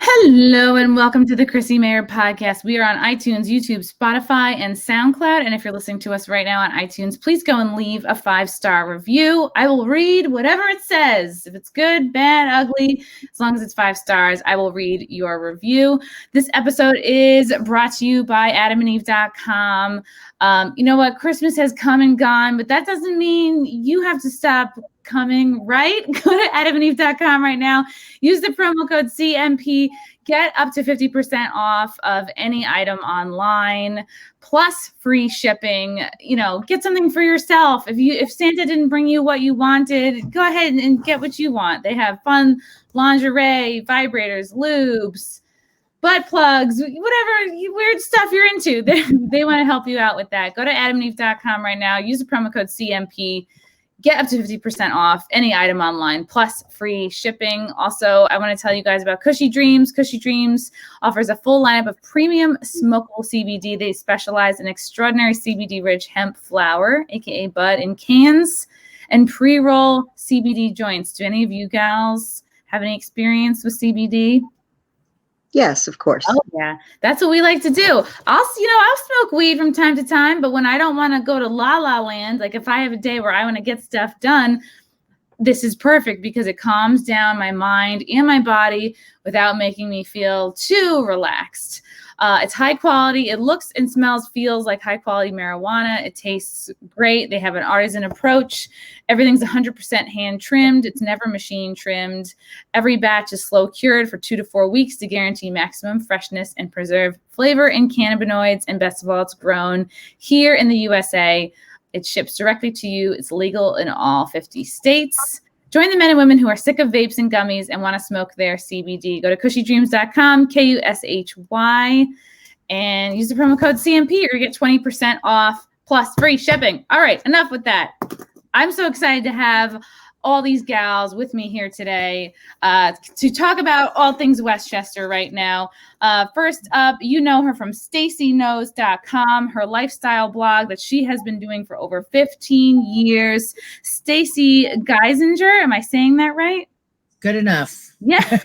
Hello and welcome to the Chrissie Mayr podcast. We are on iTunes, YouTube, Spotify, and SoundCloud. And if you're listening to us right now on iTunes, please go and leave a 5-star review. I will read whatever it says. If it's good, bad, ugly, as long as it's 5 stars, I will read your review. This episode is brought to you by adamandeve.com. You know what? Christmas has come and gone, but that doesn't mean you have to stop coming, right? Go to adamandeve.com right now. Use the promo code CMP. Get up to 50% off of any item online, plus free shipping. You know, get something for yourself. If Santa didn't bring you what you wanted, go ahead and get what you want. They have fun lingerie, vibrators, lubes, butt plugs, whatever weird stuff you're into. They want to help you out with that. Go to adamandeve.com right now. Use the promo code CMP. Get up to 50% off any item online, plus free shipping. Also, I want to tell you guys about Cushy Dreams. Cushy Dreams offers a full lineup of premium smokable CBD. They specialize in extraordinary CBD-rich hemp flower, aka bud, in cans, and pre-roll CBD joints. Do any of you gals have any experience with CBD? Yes, of course. Oh yeah, that's what we like to do. I'll smoke weed from time to time, but when I don't want to go to La La Land, like if I have a day where I want to get stuff done, this is perfect because it calms down my mind and my body without making me feel too relaxed. It's high quality. It looks and smells, feels like high quality marijuana. It tastes great. They have an artisan approach. Everything's 100% hand trimmed. It's never machine trimmed. Every batch is slow cured for 2 to 4 weeks to guarantee maximum freshness and preserve flavor and cannabinoids. And best of all, it's grown here in the USA. It ships directly to you. It's legal in all 50 states. Join the men and women who are sick of vapes and gummies and want to smoke their CBD. Go to cushydreams.com, KUSHY, and use the promo code CMP or get 20% off plus free shipping. All right, enough with that. I'm so excited to have all these gals with me here today to talk about all things Westchester right now. First up, you know her from StacyKnows.com, her lifestyle blog that she has been doing for over 15 years. Stacy Geisinger, am I saying that right? Good enough. Yeah.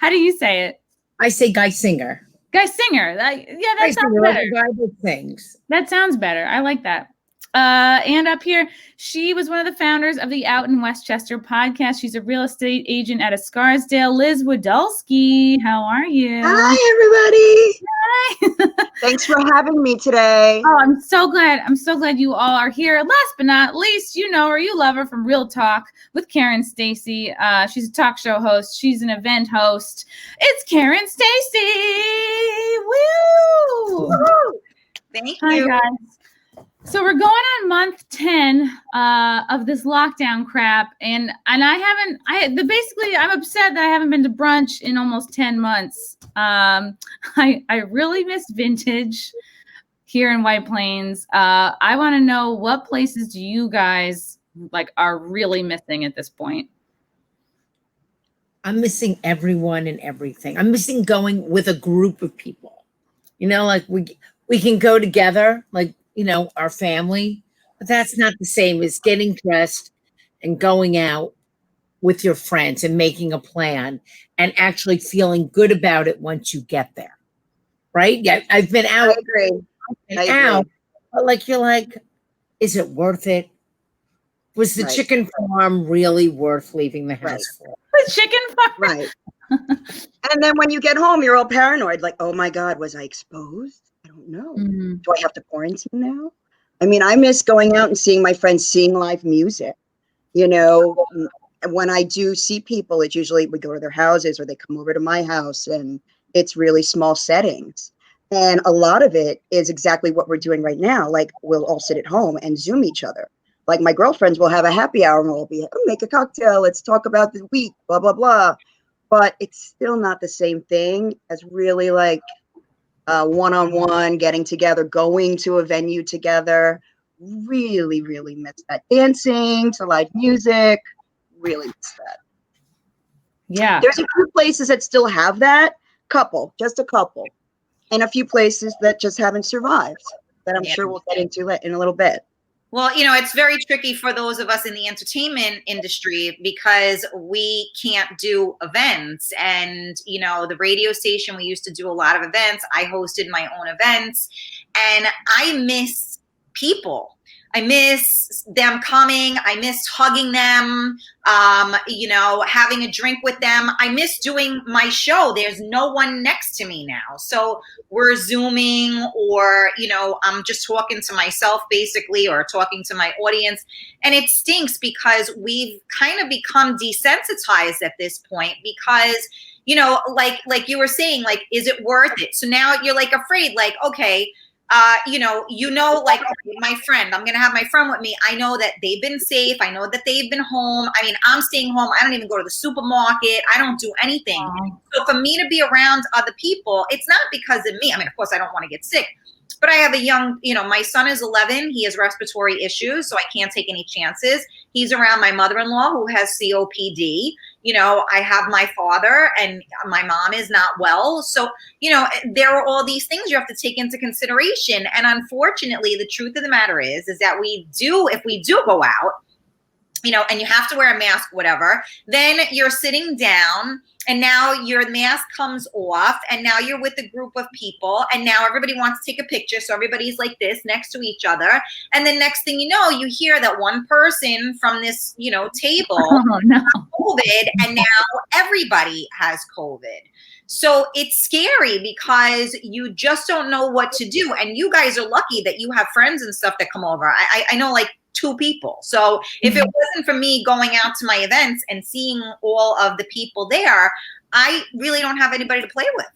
How do you say it? I say Geisinger. Geisinger. That sounds better. Like the things. That sounds better. I like that. And up here, she was one of the founders of the Out in Westchester podcast. She's a real estate agent out of Scarsdale. Liz Widulski, how are you? Hi, everybody. Hi. Thanks for having me today. Oh, I'm so glad you all are here. Last but not least, you know her, you love her from Real Talk with Karen Stacey. She's a talk show host. She's an event host. It's Karen Stacey. Woo! Woo-hoo. Thank you. Hi, guys. So we're going on month 10 of this lockdown crap, and I'm upset that I haven't been to brunch in almost 10 months. I really miss vintage here in White Plains. I want to know, what places do you guys are really missing at this point? I'm missing everyone and everything. I'm missing going with a group of people. You know, like we can go together, like, you know, our family, but that's not the same as getting dressed and going out with your friends and making a plan and actually feeling good about it once you get there. Right? Yeah, I've been out. I agree. But you're like, is it worth it? Was the chicken farm really worth leaving the house for? The chicken farm? Right. And then when you get home, you're all paranoid, like, oh my God, was I exposed? I don't know. Mm-hmm. Do I have to quarantine now? I mean, I miss going out and seeing my friends, seeing live music. You know, when I do see people, it's usually we go to their houses or they come over to my house, and it's really small settings. And a lot of it is exactly what we're doing right now. Like, we'll all sit at home and Zoom each other. Like, my girlfriends will have a happy hour and we'll be, make a cocktail. Let's talk about the week, blah, blah, blah. But it's still not the same thing as really one-on-one, getting together, going to a venue together. Really, really miss that. Dancing to live music, really miss that. Yeah. There's a few places that still have that, just a couple. And a few places that just haven't survived, that I'm sure we'll get into in a little bit. Well, it's very tricky for those of us in the entertainment industry because we can't do events. And, the radio station, we used to do a lot of events. I hosted my own events, and I miss people. I miss them coming. I miss hugging them, having a drink with them. I miss doing my show. There's no one next to me now. So we're Zooming, or, I'm just talking to myself basically, or talking to my audience. And it stinks because we've kind of become desensitized at this point because, like you were saying, like, is it worth it? So now you're like afraid, like, okay, like my friend, I'm going to have my friend with me. I know that they've been safe. I know that they've been home. I mean, I'm staying home. I don't even go to the supermarket. I don't do anything. Wow. So for me to be around other people, it's not because of me. I mean, of course I don't want to get sick, but I have a young, my son is 11. He has respiratory issues, so I can't take any chances. He's around my mother-in-law who has COPD. I have my father, and my mom is not well. So, there are all these things you have to take into consideration. And unfortunately, the truth of the matter is that if we do go out, and you have to wear a mask, whatever, then you're sitting down, and now your mask comes off, and now you're with a group of people, and now everybody wants to take a picture. So everybody's like this next to each other. And then next thing you know, you hear that one person from this, table has COVID, and now everybody has COVID. So it's scary because you just don't know what to do. And you guys are lucky that you have friends and stuff that come over. I know like 2 people. So if it wasn't for me going out to my events and seeing all of the people there, I really don't have anybody to play with.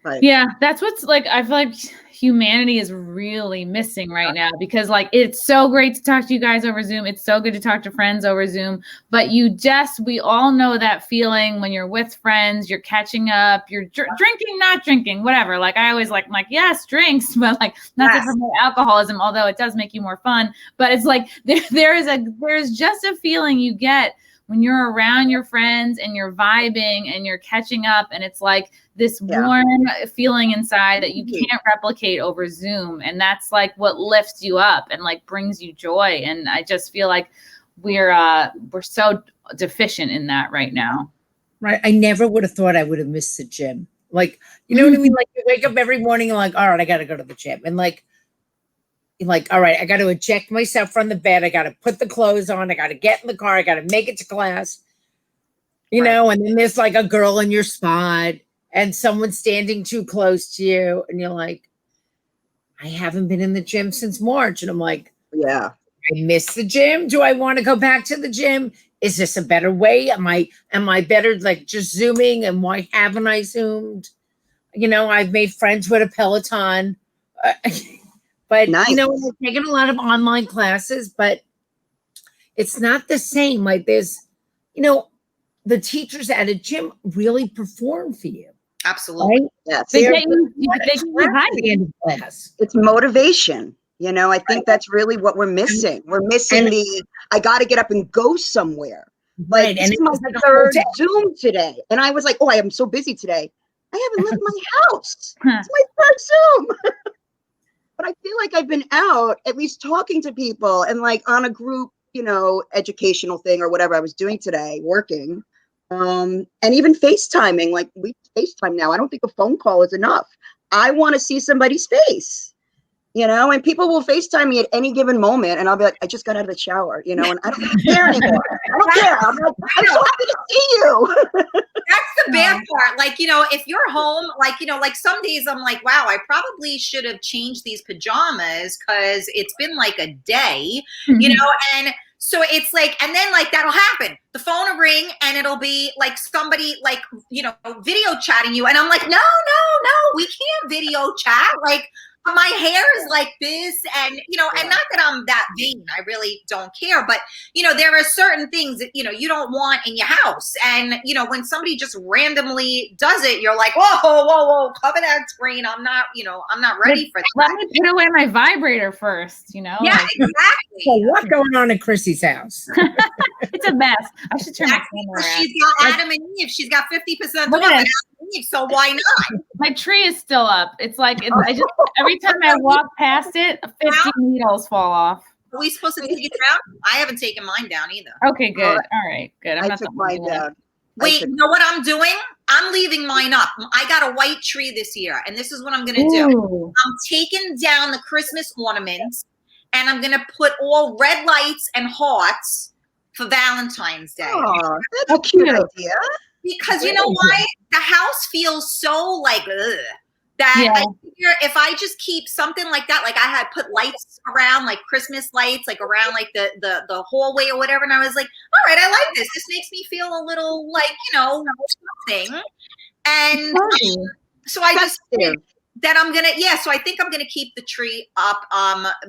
Right. Yeah, that's what's like, I feel like humanity is really missing right now, because like, it's so great to talk to you guys over Zoom. It's so good to talk to friends over Zoom, but we all know that feeling when you're with friends, you're catching up, you're drinking, not drinking, whatever. Like I always I'm like, yes, drinks, but like not to promote alcoholism, although it does make you more fun. But it's like, there's just a feeling you get when you're around your friends and you're vibing and you're catching up, and it's like this warm feeling inside that you can't replicate over Zoom. And that's like what lifts you up and like brings you joy. And I just feel like we're so deficient in that right now. Right. I never would have thought I would have missed the gym. Like, you know what I mean? Like you wake up every morning and like, all right, I got to go to the gym. And like, all right, I got to eject myself from the bed. I got to put the clothes on. I got to get in the car. I got to make it to class, you know, and then there's like a girl in your spot and someone standing too close to you. And you're like, I haven't been in the gym since March. And I'm like, Yeah. I miss the gym. Do I want to go back to the gym? Is this a better way? Am I better like just Zooming? And why haven't I Zoomed? You know, I've made friends with a Peloton. But, Nice. you know, we're taking a lot of online classes, but it's not the same. Like there's, you know, the teachers at a gym really perform for you. Absolutely. Right? Yes. They get you hyped. Class. It's motivation. You know, I think that's really what we're missing. We're missing I got to get up and go somewhere. Like, Right. this And is my it's like a third hotel. Zoom today. And I was like, oh, I am so busy today. I haven't left my house. It's my third Zoom. But I feel like I've been out at least talking to people and like on a group, you know, educational thing or whatever I was doing today, working. And even FaceTiming, like we FaceTime now. I don't think a phone call is enough. I want to see somebody's face, you know, and people will FaceTime me at any given moment. And I'll be like, I just got out of the shower, you know, and I don't care anymore. I don't care. I'm like, I'm so happy to see you. That's the bad part. Like, you know, if you're home, like, you know, like some days I'm like, wow, I probably should have changed these pajamas because it's been like a day, you know, and so it's like, and then like that'll happen. The phone will ring and it'll be like somebody like, you know, video chatting you. And I'm like, no, we can't video chat. Like, my hair is like this, and you know, and not that I'm that vain, I really don't care, but you know, there are certain things that you know you don't want in your house, and you know, when somebody just randomly does it, you're like, whoa, cover that screen. I'm not, you know, I'm not ready for that. Let me put away my vibrator first, you know? Yeah, Like, exactly. So what's going on at Chrissie's house? it's a mess. I should turn my Exactly. camera around. She's got Adam and Eve. She's got 50% off Look at Adam this. and Eve, so why not? My tree is still up. It's like I just every time I walk past it, 50 needles fall off. Are we supposed to take it down? I haven't taken mine down either. Okay, good. All right, good. I took mine down. Wait, you know what I'm doing? I'm leaving mine up. I got a white tree this year, and this is what I'm going to do. I'm taking down the Christmas ornaments, and I'm going to put all red lights and hearts for Valentine's Day. Oh, that's a cute idea. Because you know why? The house feels so like, ugh, that I figure if I just keep something like that, like I had put lights around, like Christmas lights, like around like the hallway or whatever. And I was like, all right, I like this. This makes me feel a little like, something. And so I just think that I'm going to, so I think I'm going to keep the tree up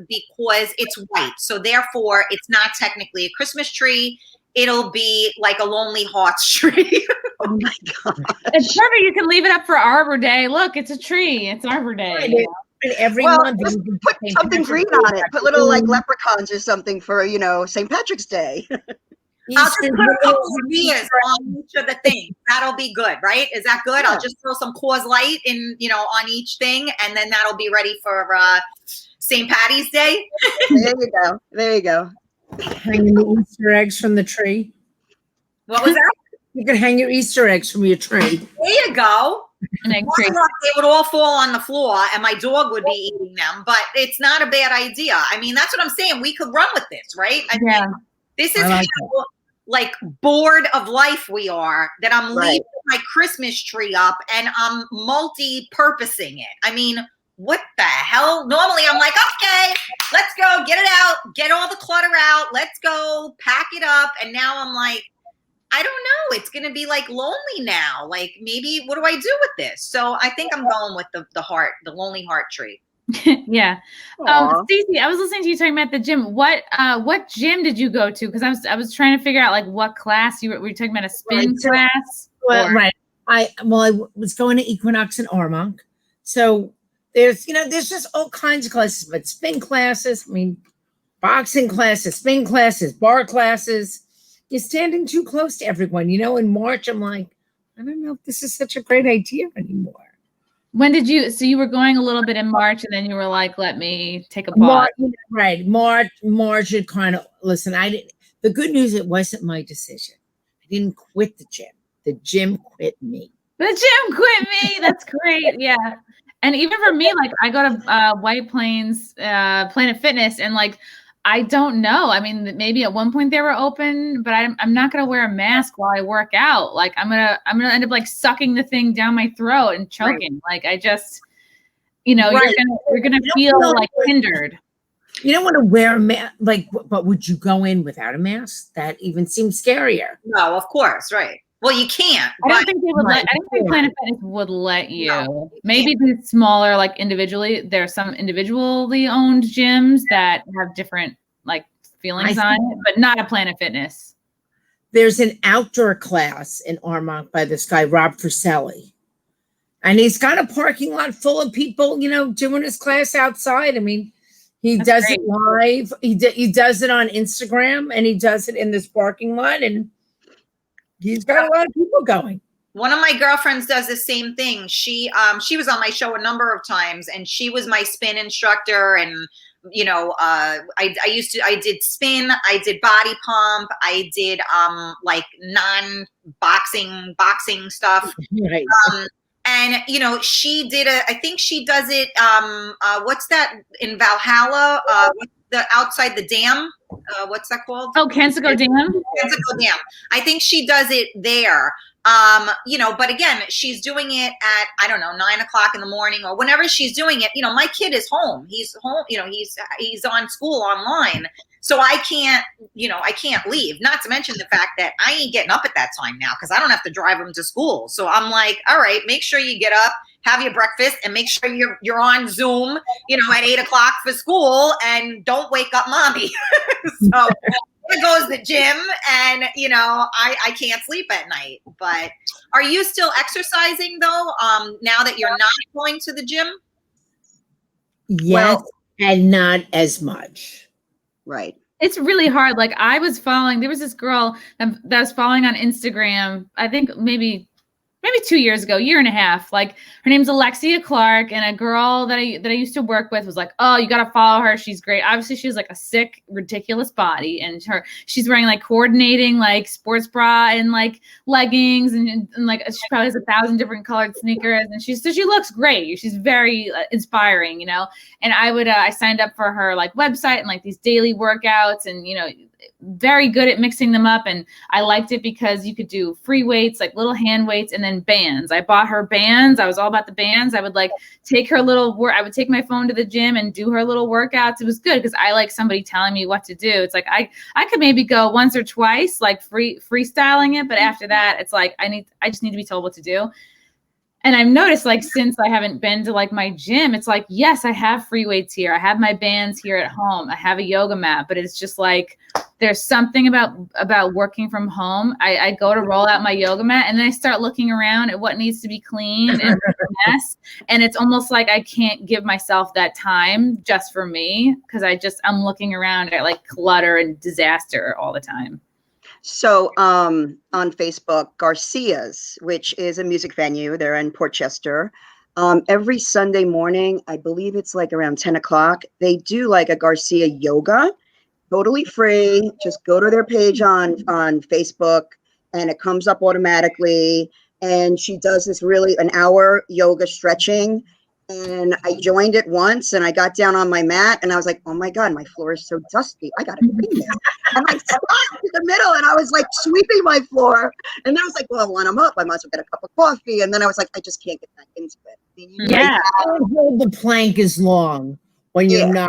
because it's white. So therefore it's not technically a Christmas tree. It'll be like a Lonely Hearts tree. Oh my God. It's perfect. You can leave it up for Arbor Day. Look, it's a tree. It's Arbor Day. Right. And every month just put something green on it. Put little like leprechauns or something for, St. Patrick's Day. I'll just put a couple of beers on each of the things. That'll be good, right? Is that good? Yeah. I'll just throw some Coors Light in, on each thing, and then that'll be ready for St. Patty's Day. There you go. Hanging the Easter eggs from the tree. What was that? You can hang your Easter eggs from your tree. There you go. They would all fall on the floor and my dog would be eating them, but it's not a bad idea. I mean, that's what I'm saying. We could run with this, right? I mean, this is how bored of life we are, that I'm leaving my Christmas tree up and I'm multi-purposing it. I mean, what the hell? Normally I'm like, okay, let's go, get it out, get all the clutter out, let's go, pack it up. And now I'm like, I don't know. It's going to be like lonely now. Like maybe, what do I do with this? So I think I'm going with the Lonely Heart tree. Yeah. Stacey, I was listening to you talking about the gym. What gym did you go to? Because I was trying to figure out like what class were you talking about, a spin class? Well, right. I was going to Equinox in Armonk. So there's just all kinds of classes, but spin classes, boxing classes, spin classes, bar classes. You're standing too close to everyone. In March, I'm like, I don't know if this is such a great idea anymore. When did so you were going a little bit in March and then you were like, let me take a pause. Right. March, it kind of, listen, the good news, it wasn't my decision. I didn't quit the gym. The gym quit me. The gym quit me. That's great. Yeah. And even for me, like I go to White Plains, Planet Fitness, and like, I don't know. I mean, maybe at one point they were open, but I'm not going to wear a mask while I work out. Like I'm going to end up like sucking the thing down my throat and choking. Like I just, you're going to feel like hindered. You don't want to wear a mask, but would you go in without a mask? That even seems scarier. No, of course. Right. Well, you can't. I don't think they would I don't think Planet Fitness would let you. No, maybe the smaller, like individually. There are some individually owned gyms that have different like feelings on it, but not a Planet Fitness. There's an outdoor class in Armonk by this guy, Rob Friselli. And he's got a parking lot full of people, doing his class outside. I mean, That's does great. It live. He does it on Instagram and he does it in this parking lot, and he's got a lot of people going. One of my girlfriends does the same thing. She was on my show a number of times, and she was my spin instructor. And I did spin, I did body pump, I did like boxing stuff. Right. And she did I think she does it. What's that in Valhalla? The outside the dam. What's that called? Oh, Kensico Dam. Kensico Dam. I think she does it there. But again, she's doing it at, I don't know, 9 o'clock in the morning or whenever she's doing it. My kid is home. He's home. He's on school online. So I can't leave. Not to mention the fact that I ain't getting up at that time now because I don't have to drive him to school. So I'm like, all right, make sure you get up, have your breakfast, and make sure you're on Zoom, at 8 o'clock for school, and don't wake up mommy. So there goes the gym, and I can't sleep at night. But are you still exercising though? Now that you're not going to the gym? Yes, and not as much. Right. It's really hard. Like there was this girl that was following on Instagram, I think maybe maybe 2 years ago, year and a half. Like her name's Alexia Clark, and a girl that I used to work with was like, "Oh, you got to follow her. She's great." Obviously, she has like a sick, ridiculous body, and she's wearing like coordinating like sports bra and like leggings, and like she probably has 1,000 different colored sneakers, and she looks great. She's very inspiring, you know. And I signed up for her like website and like these daily workouts, and you know, very good at mixing them up. And I liked it because you could do free weights, like little hand weights, and then bands. I bought her bands. I was all about the bands. I would like take her I would take my phone to the gym and do her little workouts. It was good because I like somebody telling me what to do. It's like I could maybe go once or twice, like freestyling it, but after that, it's like I just need to be told what to do. And I've noticed, like, since I haven't been to like my gym, it's like, yes, I have free weights here. I have my bands here at home. I have a yoga mat, but it's just like, there's something about working from home. I go to roll out my yoga mat, and then I start looking around at what needs to be cleaned and a mess. And it's almost like I can't give myself that time just for me, because I'm looking around at like clutter and disaster all the time. So on Facebook, Garcia's, which is a music venue, they're in Portchester. Every Sunday morning, I believe it's like around 10 o'clock, they do like a Garcia yoga, totally free. Just go to their page on Facebook, and it comes up automatically. And she does this really an hour yoga stretching. And I joined it once, and I got down on my mat, and I was like, oh my God, my floor is so dusty. I got to clean this. And I stopped in the middle, and I was like sweeping my floor. And then I was like, well, when I'm up, I might as well get a cup of coffee. And then I was like, I just can't get back into it. I mean, Yeah. Hold the plank as long when you're not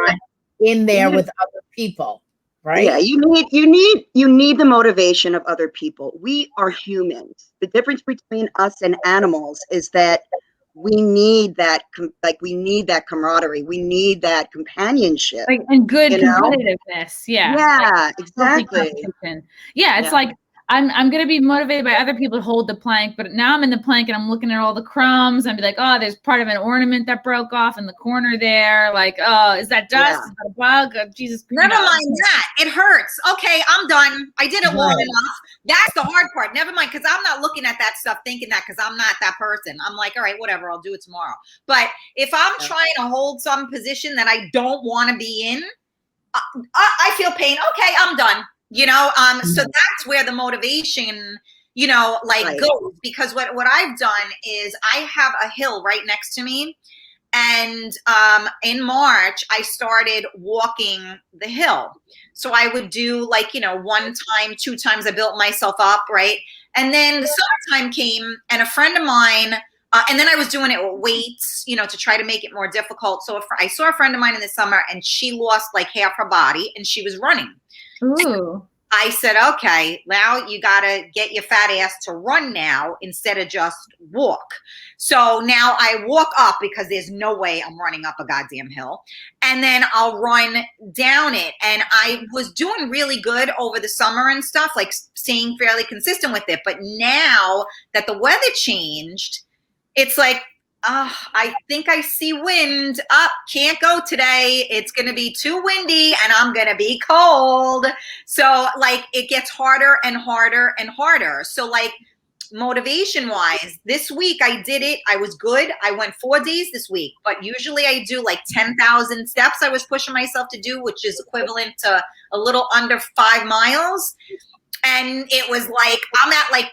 in there with other people, right? Yeah, you need the motivation of other people. We are humans. The difference between us and animals is that we need that camaraderie. We need that companionship, like, and good competitiveness. Yeah, exactly. Yeah, it's like I'm gonna be motivated by other people to hold the plank, but now I'm in the plank and I'm looking at all the crumbs and be like, oh, there's part of an ornament that broke off in the corner there. Like, oh, is that dust? Is that a bug? Oh, Jesus. Never mind that. It hurts. Okay, I'm done. I did it long enough. That's the hard part. Never mind, because I'm not looking at that stuff thinking that, because I'm not that person. I'm like, all right, whatever, I'll do it tomorrow. But if I'm trying to hold some position that I don't want to be in, I feel pain. Okay, I'm done. You know, so that's where the motivation, you know, like goes, because what I've done is I have a hill right next to me. And in March, I started walking the hill. So I would do like, you know, 1 time, 2 times, I built myself up, right? And then the summertime came, and a friend of mine, and then I was doing it with weights, you know, to try to make it more difficult. So I saw a friend of mine in the summer, and she lost like half her body, and she was running. Ooh. I said, okay, now you got to get your fat ass to run now instead of just walk. So now I walk up, because there's no way I'm running up a goddamn hill. And then I'll run down it. And I was doing really good over the summer and stuff, like staying fairly consistent with it. But now that the weather changed, it's like, I think I see wind. Can't go today. It's going to be too windy, and I'm going to be cold. So like it gets harder and harder and harder. So like motivation wise, this week I did it. I was good. I went 4 days this week, but usually I do like 10,000 steps I was pushing myself to do, which is equivalent to a little under 5 miles. And it was like, I'm at like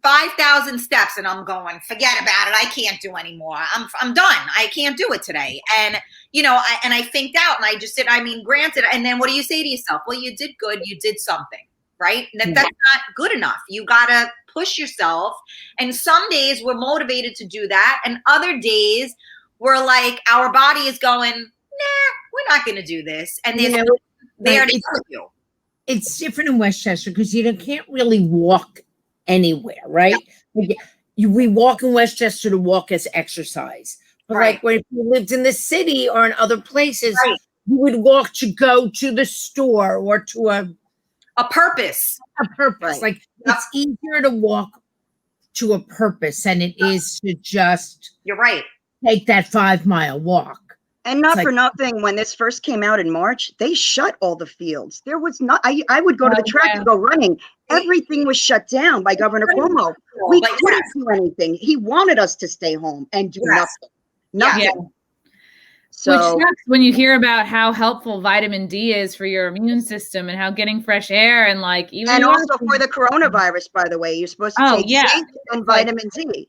5,000 steps, and I'm going, forget about it. I can't do anymore. I'm done. I can't do it today. And, you know, I thinked out, and I just said, I mean, granted. And then what do you say to yourself? Well, you did good. You did something, right? That's not good enough. You got to push yourself. And some days we're motivated to do that. And other days we're like, our body is going, nah, we're not going to do this. And there's there to help you. It's different in Westchester because you can't really walk anywhere, right? We walk in Westchester to walk as exercise. But like when you lived in the city or in other places, you would walk to go to the store or to a purpose. Like it's easier to walk to a purpose than it is to just you're right. Take that 5 mile walk. And not It's for like, nothing, when this first came out in March, they shut all the fields. There was not, I would go to the track and go running. Everything was shut down by Governor Cuomo. We But couldn't do anything. He wanted us to stay home and do Yes. nothing. Nothing. Yeah. So, Which sucks when you hear about how helpful vitamin D is for your immune system and how getting fresh air and like even and also for the coronavirus, by the way, you're supposed to take zinc and vitamin D.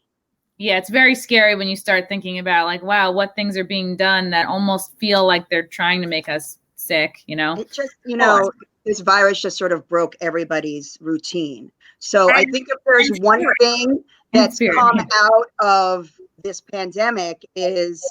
Yeah, it's very scary when you start thinking about like, wow, what things are being done that almost feel like they're trying to make us sick, you know? It just, this virus just sort of broke everybody's routine. So I think if there's one thing that's come out of this pandemic is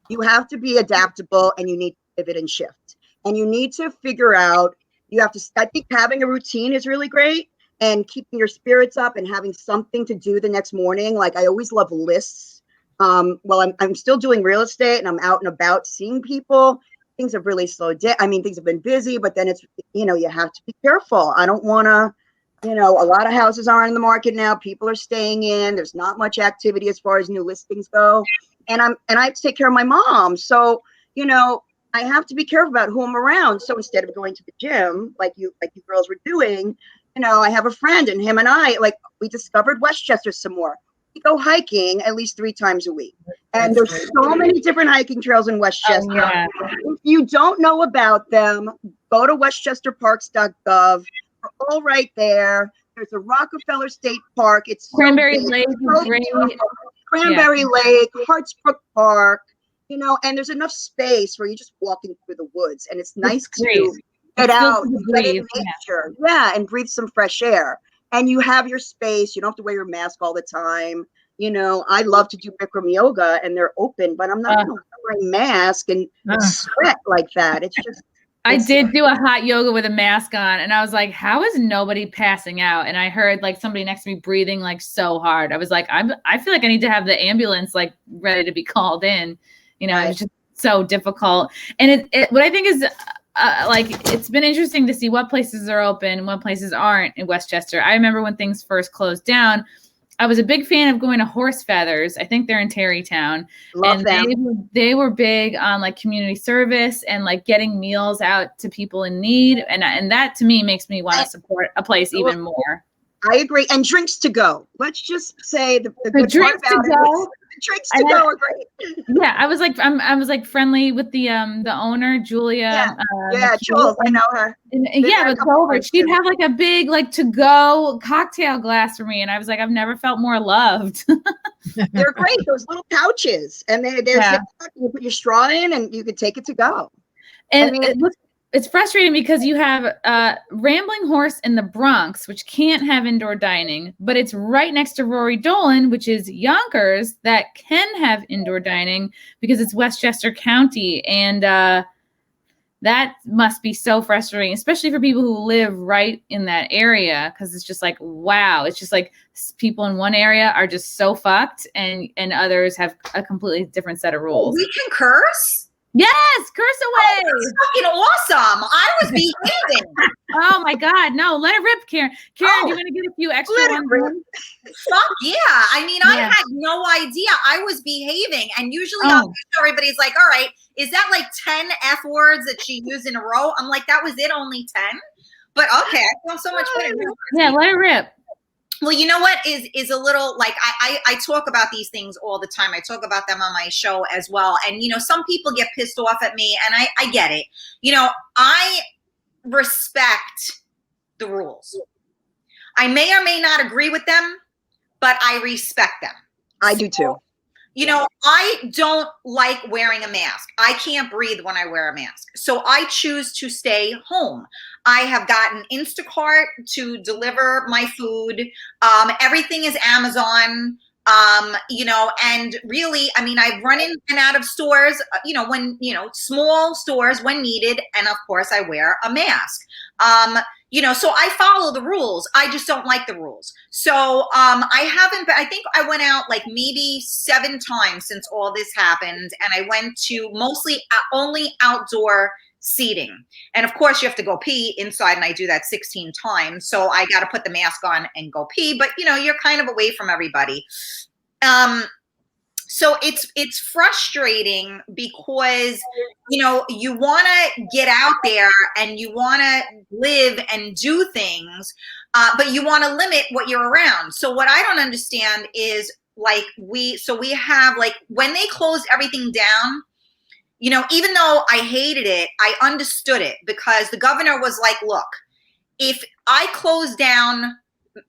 you have to be adaptable and you need to pivot and shift. And you need to figure out, I think having a routine is really great. And keeping your spirits up and having something to do the next morning. Like I always love lists. Well, I'm still doing real estate and I'm out and about seeing people. Things have really slowed down. I mean, things have been busy, but then it's, you have to be careful. I don't want to, a lot of houses aren't in the market now. People are staying in. There's not much activity as far as new listings go. And I have to take care of my mom. So, I have to be careful about who I'm around. So instead of going to the gym, like you girls were doing, I have a friend and him and I, like, we discovered Westchester some more. We go hiking at least 3 times a week. And there's so many different hiking trails in Westchester. Oh, yeah. If you don't know about them, go to westchesterparks.gov. We're all right there. There's a Rockefeller State Park. It's Cranberry so Lake is great. Cranberry Lake, Hartsbrook Park, and there's enough space where you're just walking through the woods. And it's nice to get out, get in nature, and breathe some fresh air. And you have your space. You don't have to wear your mask all the time. I love to do Bikram yoga, and they're open, but I'm not wearing a mask and sweat like that. It's just. I did do a hot yoga with a mask on, and I was like, "How is nobody passing out?" And I heard like somebody next to me breathing like so hard. I was like, I feel like I need to have the ambulance like ready to be called in. It was just so difficult. And what I think is. Like it's been interesting to see what places are open and what places aren't in Westchester. I remember when things first closed down, I was a big fan of going to Horse Feathers. I think they're in Tarrytown. Love them. They were big on like community service and like getting meals out to people in need. And that to me makes me want to support a place even more. I agree. And drinks to go. Let's just say the good drinks part about to go. Drinks to go are great. Yeah, I was like friendly with the owner, Julia. Jules, I know her. With Dover, she'd have like a big like to go cocktail glass for me, and I was like, I've never felt more loved. They're great. Those little pouches, and you put your straw in, and you could take it to go. And it's frustrating because you have Rambling Horse in the Bronx, which can't have indoor dining, but it's right next to Rory Dolan, which is Yonkers, that can have indoor dining because it's Westchester County. And that must be so frustrating, especially for people who live right in that area, because it's just like, wow, it's just like people in one area are just so fucked and others have a completely different set of rules. We can curse? Yes, curse away. Oh, that's fucking awesome. I was behaving. Oh my God. No, let it rip, Karen. Karen, do you want to get a few extra ones? Fuck yeah. I mean, I had no idea. I was behaving. And usually on the show, everybody's like, all right, is that like 10 F words that she used in a row? I'm like, that was it, only 10? But okay, I feel so much better. Yeah, let it rip. Well, you know what is a little like I talk about these things all the time. I talk about them on my show as well. And, some people get pissed off at me and I get it. I respect the rules. I may or may not agree with them, but I respect them. I do too. I don't like wearing a mask. I can't breathe when I wear a mask. So I choose to stay home. I have gotten Instacart to deliver my food. Everything is Amazon. And really, I mean, I've run in and out of stores, when, small stores when needed. And of course I wear a mask. So I follow the rules. I just don't like the rules. So I think I went out like maybe 7 times since all this happened. And I went to mostly only outdoor seating. And of course you have to go pee inside, and I do that 16 times. So I got to put the mask on and go pee, but you're kind of away from everybody. So it's frustrating because, you know, you want to get out there and you want to live and do things, but you want to limit what you're around. So what I don't understand is, like, we have, like, when they closed everything down, you know, even though I hated it, I understood it, because the governor was like, look, if I close down,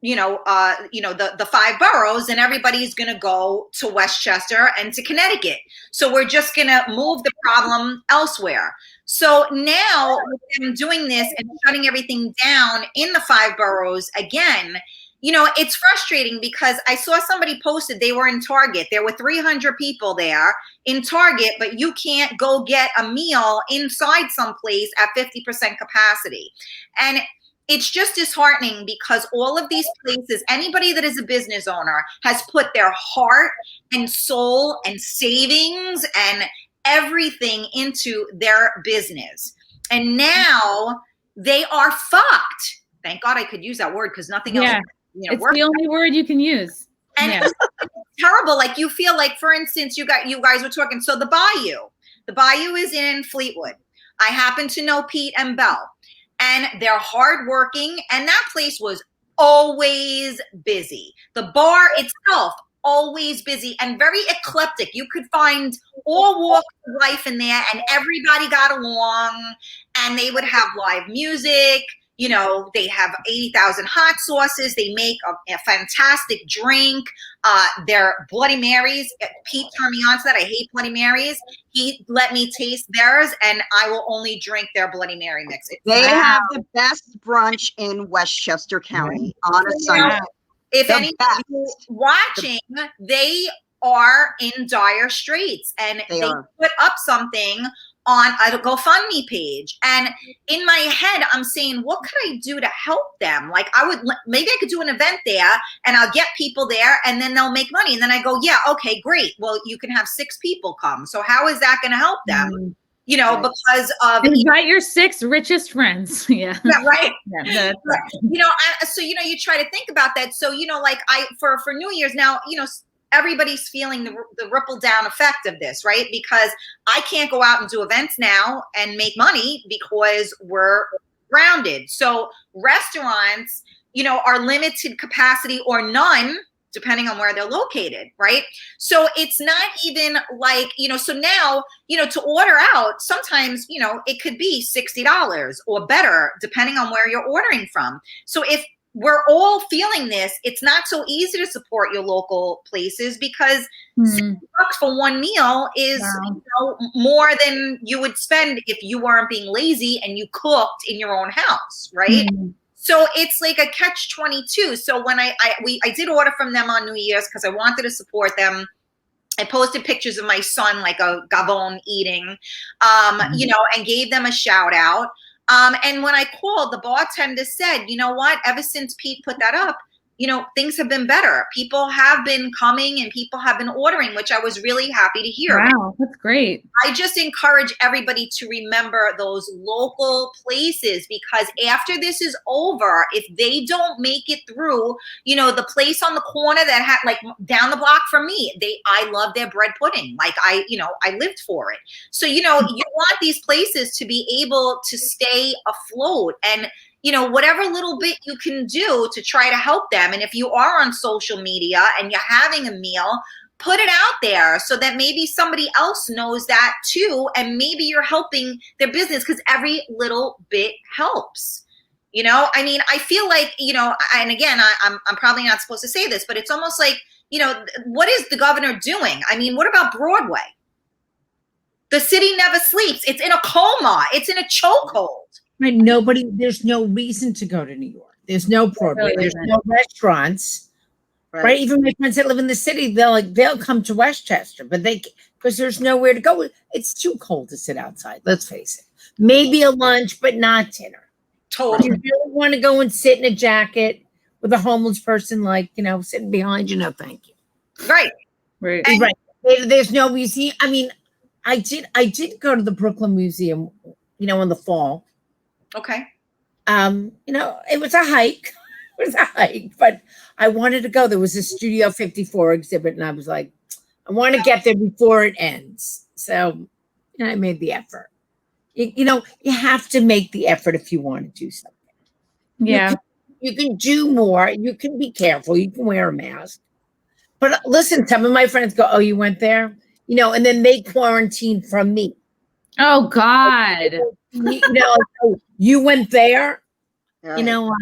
the 5 boroughs, and everybody's going to go to Westchester and to Connecticut. So we're just going to move the problem elsewhere. So now with them doing this and shutting everything down in the 5 boroughs again, you know, it's frustrating, because I saw somebody posted they were in Target. There were 300 people there in Target, but you can't go get a meal inside someplace at 50% capacity. And it's just disheartening, because all of these places, anybody that is a business owner has put their heart and soul and savings and everything into their business. And now they are fucked. Thank God I could use that word, because nothing else. It's the only word you can use. And it's terrible. Like, you feel like, for instance, you guys were talking. So the Bayou is in Fleetwood. I happen to know Pete and Belle, and they're hardworking. And that place was always busy. The bar itself, always busy and very eclectic. You could find all walks of life in there, and everybody got along, and they would have live music. You know, they have 80,000 hot sauces. They make a fantastic drink. Their Bloody Marys, Pete turned me on to that. I hate Bloody Marys. He let me taste theirs, and I will only drink their Bloody Mary mix. They have the best brunch in Westchester County on a Sunday. If anybody's watching, they are in dire straits, and they put up something on a GoFundMe page. And in my head, I'm saying, what could I do to help them? Like, maybe I could do an event there, and I'll get people there, and then they'll make money. And then I go, yeah, okay, great. Well, you can have 6 people come. So how is that going to help them? You know, because of invite your 6 richest friends. Yeah, right. Yeah, you know, so, you know, you try to think about that. So, you know, like for New Year's now, you know, everybody's feeling the ripple down effect of this, right? Because I can't go out and do events now and make money because we're grounded. So restaurants, you know, are limited capacity or none, depending on where they're located, right? So it's not even like, you know, so now, you know, to order out, sometimes, you know, it could be $60 or better, depending on where you're ordering from. So if we're all feeling this, it's not so easy to support your local places, because $60 for one meal is you know, more than you would spend if you weren't being lazy and you cooked in your own house, right? So it's like a catch-22. So when I did order from them on New Year's, because I wanted to support them. I posted pictures of my son, like a gavon eating, you know, and gave them a shout out. And when I called, the bartender said, you know what, ever since Pete put that up, you know, things have been better. People have been coming and people have been ordering, which I was really happy to hear. Wow, that's great. I just encourage everybody to remember those local places, because after this is over, if they don't make it through, you know, the place on the corner that had, like, down the block from me, I love their bread pudding. Like, I lived for it. So, you know, you want these places to be able to stay afloat, and you know, whatever little bit you can do to try to help them. And if you are on social media and you're having a meal, put it out there so that maybe somebody else knows that too. And maybe you're helping their business, because every little bit helps. You know, I mean, I feel like, you know, and again, I'm probably not supposed to say this, but it's almost like, you know, what is the governor doing? I mean, what about Broadway? The city never sleeps. It's in a coma. It's in a chokehold. Right. There's no reason to go to New York. There's no Broadway. There's no restaurants. Right. Even my friends that live in the city, they'll come to Westchester, but because there's nowhere to go. It's too cold to sit outside. Let's face it. Maybe a lunch, but not dinner. Totally. You really want to go and sit in a jacket with a homeless person, like, you know, sitting behind you? No, thank you. Right. Right. There's no museum. I mean, I did go to the Brooklyn Museum, you know, in the fall. Okay. You know, it was a hike. But I wanted to go. There was a Studio 54 exhibit, and I was like, I want to get there before it ends. So, I made the effort. You have to make the effort if you want to do something. Yeah. You can do more. You can be careful. You can wear a mask. But listen, some of my friends go, "Oh, you went there?" And then they quarantine from me. Oh God. You went there. Right. You know what?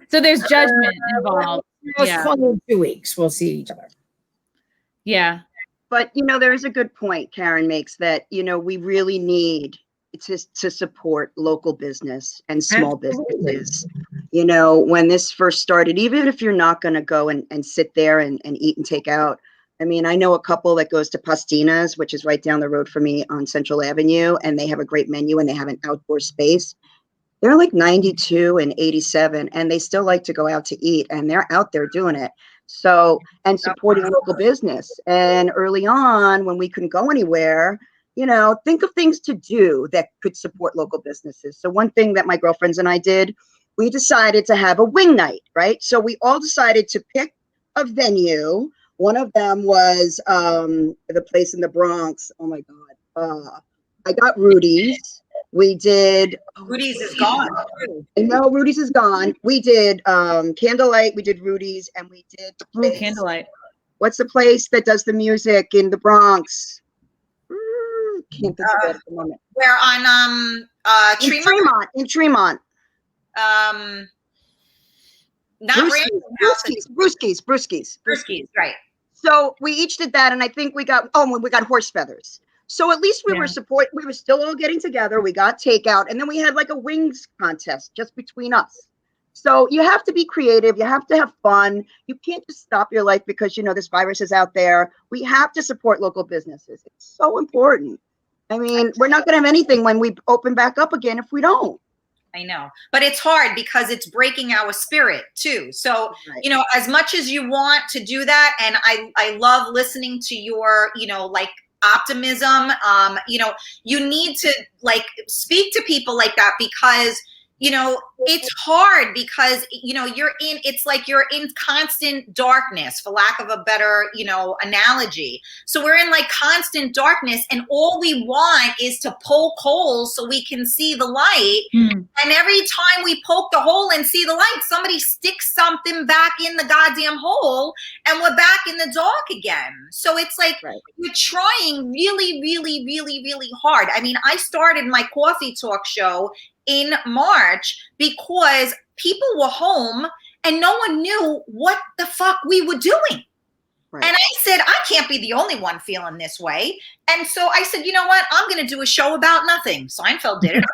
So there's judgment involved. Let's call in 2 weeks. We'll see each other. Yeah. But there is a good point Karen makes that we really need to support local business and small businesses. When this first started, even if you're not going to go and sit there and eat and take out. I mean, I know a couple that goes to Pastina's, which is right down the road from me on Central Avenue, and they have a great menu and they have an outdoor space. They're like 92 and 87, and they still like to go out to eat, and they're out there doing it. So, and supporting local business. And early on, when we couldn't go anywhere, think of things to do that could support local businesses. So one thing that my girlfriends and I did, we decided to have a wing night, right? So we all decided to pick a venue. One of them was the place in the Bronx. Oh my God. I got Rudy's. We did. Rudy's is gone. No, Rudy's is gone. We did Candlelight. We did Rudy's, and we did the place. Ooh, Candlelight. What's the place that does the music in the Bronx? Can't think of it at the moment. We're on Tremont. In Tremont. Not Brewski's, right. So we each did that, and I think we got horse feathers. So at least we were still all getting together. We got takeout, and then we had like a wings contest just between us. So you have to be creative. You have to have fun. You can't just stop your life because, this virus is out there. We have to support local businesses. It's so important. I mean, we're not going to have anything when we open back up again if we don't. I know, but it's hard because it's breaking our spirit too. So, right. As much as you want to do that, and I love listening to your, optimism, you need to speak to people like that because, it's hard because, you're in constant darkness, for lack of a better, analogy. So we're in constant darkness, and all we want is to poke holes so we can see the light. And every time we poke the hole and see the light, somebody sticks something back in the goddamn hole and we're back in the dark again. So it's we're trying really, really, really, really hard. I mean, I started my coffee talk show in March because people were home and no one knew what the fuck we were doing. Right. And I said, I can't be the only one feeling this way. And so I said, you know what? I'm going to do a show about nothing. Seinfeld did it.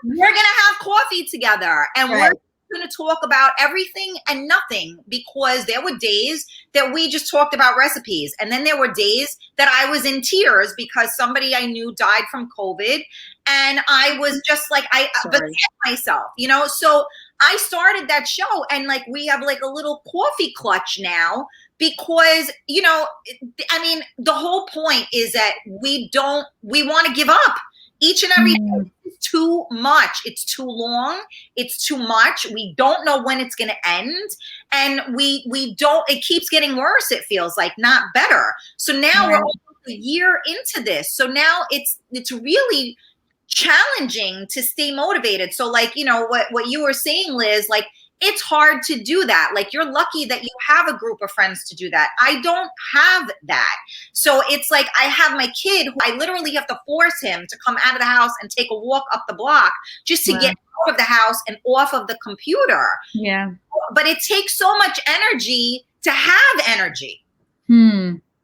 We're going to have coffee together and we're going to talk about everything and nothing, because there were days that we just talked about recipes. And then there were days that I was in tears because somebody I knew died from COVID. And I was just I beside myself, so I started that show, and we have a little coffee clutch now because, I mean, the whole point is that we want to give up each and every day. It's too much. It's too long. It's too much. We don't know when it's going to end. And it keeps getting worse. It feels like, not better. So now we're almost a year into this. So now it's really challenging to stay motivated. So what you were saying, Liz, it's hard to do that. You're lucky that you have a group of friends to do that. I don't have that. So it's I have my kid who I literally have to force him to come out of the house and take a walk up the block just to get out of the house and off of the computer. Yeah. But it takes so much energy to have energy.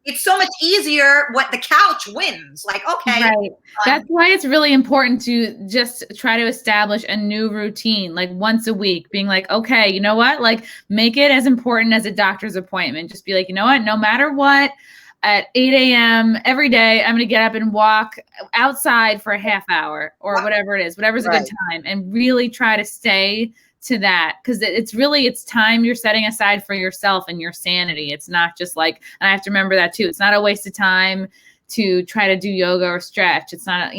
It's so much easier when the couch wins. Okay. Right. That's why it's really important to just try to establish a new routine, once a week, being okay, you know what? Make it as important as a doctor's appointment. Just be you know what? No matter what, at 8 a.m. every day, I'm going to get up and walk outside for a half hour or whatever it is, whatever's a good time, and really try to stay to that, because it's time you're setting aside for yourself and your sanity. It's not just and I have to remember that too. It's not a waste of time to try to do yoga or stretch. It's not,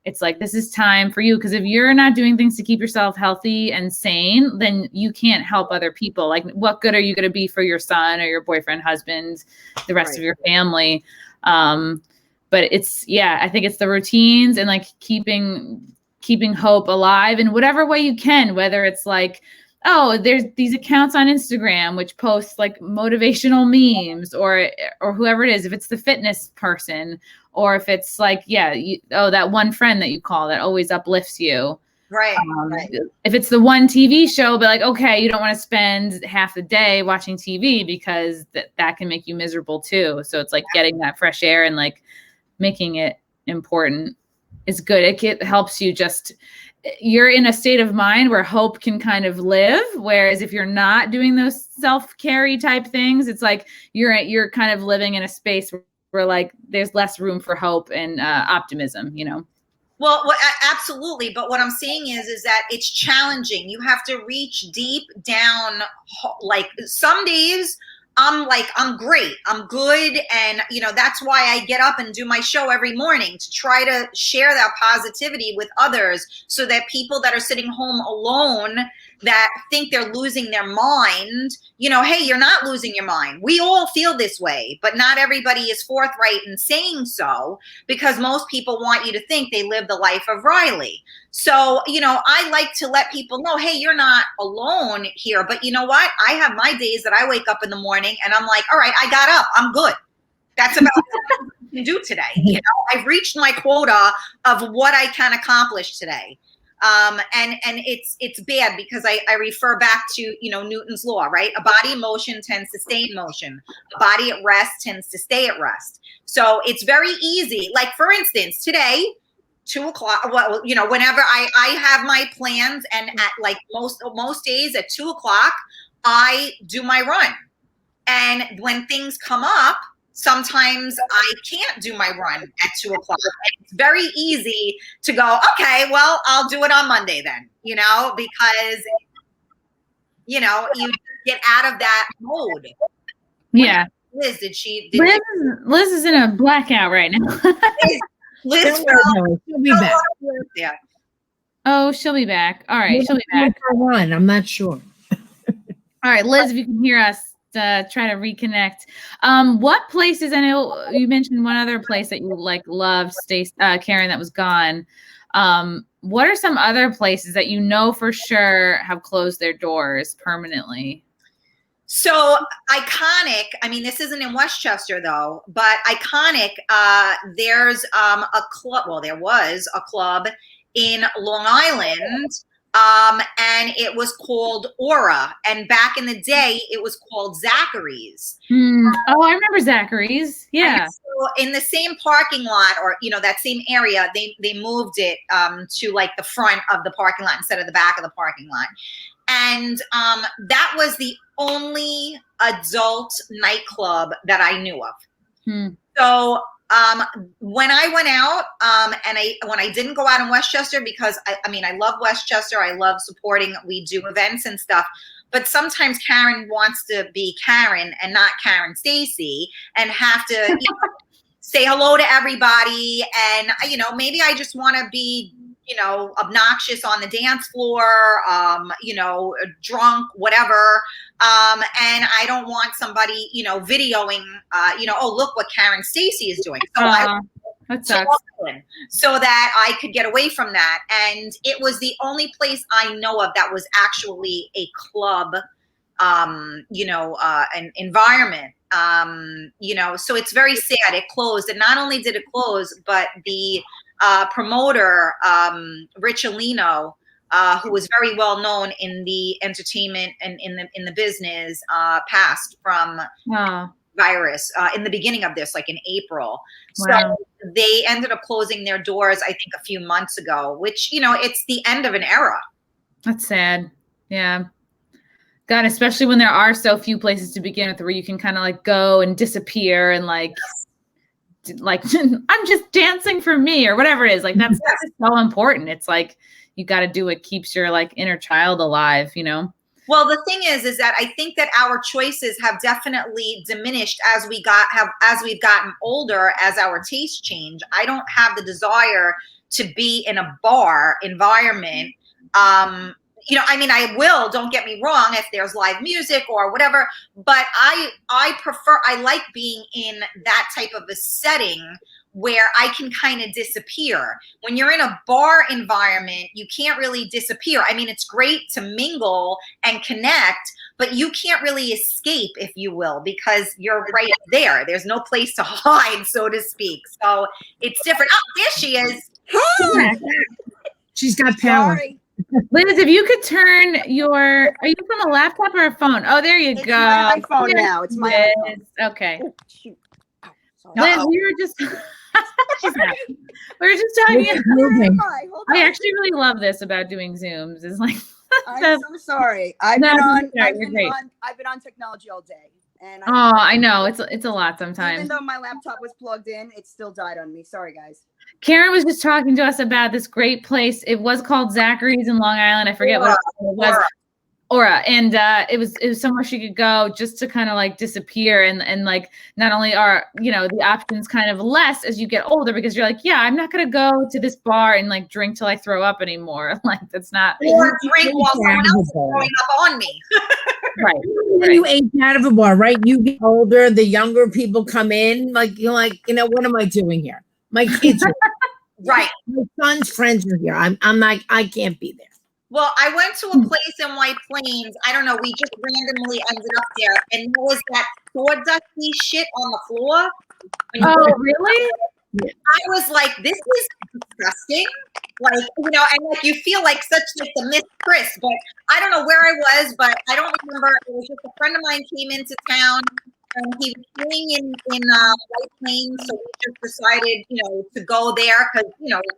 it's like, this is time for you. Because if you're not doing things to keep yourself healthy and sane, then you can't help other people. Like, what good are you going to be for your son or your boyfriend, husband, the rest of your family? But I think it's the routines and like keeping hope alive in whatever way you can, whether it's like, oh, there's these accounts on Instagram which post like motivational memes or whoever it is, if it's the fitness person, or if it's like, that one friend that you call that always uplifts you. Right. If it's the one TV show, but like, okay, you don't want to spend half the day watching TV because that can make you miserable too. So it's like getting that fresh air and like making it important is good. It helps you you're in a state of mind where hope can kind of live. Whereas if you're not doing those self-carry type things, it's like you're kind of living in a space where like there's less room for hope and optimism, you know? Well, absolutely. But what I'm saying is that it's challenging. You have to reach deep down. Like some days I'm great. I'm good. And, that's why I get up and do my show every morning, to try to share that positivity with others, so that people that are sitting home alone that think they're losing their mind, hey, you're not losing your mind. We all feel this way, but not everybody is forthright in saying so, because most people want you to think they live the life of Riley. So, I like to let people know, hey, you're not alone here. But you know what? I have my days that I wake up in the morning and I'm like, all right, I got up. I'm good. That's about what I can do today. I've reached my quota of what I can accomplish today. And it's bad because I refer back to, Newton's law, right? A body in motion tends to stay in motion. A body at rest tends to stay at rest. So it's very easy. Like, for instance, today, 2:00, well, whenever I have my plans, and at like most days at 2:00, I do my run. And when things come up, sometimes I can't do my run at 2:00. It's very easy to go, okay, well, I'll do it on Monday then, because, you get out of that mode. Yeah. Liz, Liz is in a blackout right now. Liz, she'll be back. Yeah. Oh, she'll be back. All right, she'll be back. For one, I'm not sure. All right, Liz, if you can hear us, try to reconnect. What places? I know you mentioned one other place that you loved, Stacey, Karen, that was gone. What are some other places that for sure have closed their doors permanently? So Iconic, this isn't in Westchester though, but Iconic, there's a club, well, there was a club in Long Island, and it was called Aura. And back in the day, it was called Zachary's. Oh, I remember Zachary's. Yeah. So in the same parking lot, or, that same area, they moved it to like the front of the parking lot instead of the back of the parking lot. And that was the only adult nightclub that I knew of. So when I went out, and when I didn't go out in Westchester, because I love Westchester, I love supporting, we do events and stuff, but sometimes Karen wants to be Karen and not Karen Stacy, and have to say hello to everybody. And, maybe I just want to be, obnoxious on the dance floor, drunk, whatever. And I don't want somebody, videoing, oh, look what Karen Stacy is doing. So that sucks. So that I could get away from that. And it was the only place I know of that was actually a club, an environment. So it's very sad. It closed. And not only did it close, but the promoter, Rich Alino, who was very well known in the entertainment and in the business, passed from virus in the beginning of this, like in April. Wow. So they ended up closing their doors, I think, a few months ago, which, it's the end of an era. That's sad. Yeah. God, especially when there are so few places to begin with where you can kind of like go and disappear and like I'm just dancing for me or whatever it is. Like that's so important. It's like you got to do what keeps your like inner child alive, Well, the thing is that I think that our choices have definitely diminished as we've gotten older, as our tastes change. I don't have the desire to be in a bar environment. I mean, I will, don't get me wrong, if there's live music or whatever, but I like being in that type of a setting where I can kind of disappear. When you're in a bar environment, you can't really disappear. I mean, it's great to mingle and connect, but you can't really escape, if you will, because you're right there. There's no place to hide, so to speak. So it's different. Oh, there she is. She's got power. Sorry. Liz, if you could turn are you from a laptop or a phone? Oh, there you It's go. my iPhone now. It's my iPhone. Okay. Oh, shoot. Oh, sorry. Liz, we were just she's not. We were just talking. Where am I? Hold on. I actually really love this about doing Zooms. It's like I'm so sorry. I've been on technology all day. And I know. It's a lot sometimes. Even though my laptop was plugged in, it still died on me. Sorry, guys. Karen was just talking to us about this great place. It was called Zachary's in Long Island. I forget what it was. Aura. And it was somewhere she could go just to kind of like disappear and like not only are the options kind of less as you get older, because you're like, yeah, I'm not gonna go to this bar and like drink till I throw up anymore. Like that's not or drink while someone else is throwing up on me. right. When you age out of a bar, right? You get older, the younger people come in, like you're like, what am I doing here? My kids are right. My son's friends are here. I'm like, I can't be there. Well, I went to a place in White Plains. I don't know. We just randomly ended up there, and there was that sawdusty shit on the floor. Oh, really? I was like, this is disgusting. Like, and like you feel like such like the Miss Chris, but I don't know where I was, but I don't remember. It was just a friend of mine came into town, and he was staying in White Plains, so we just decided, to go there because,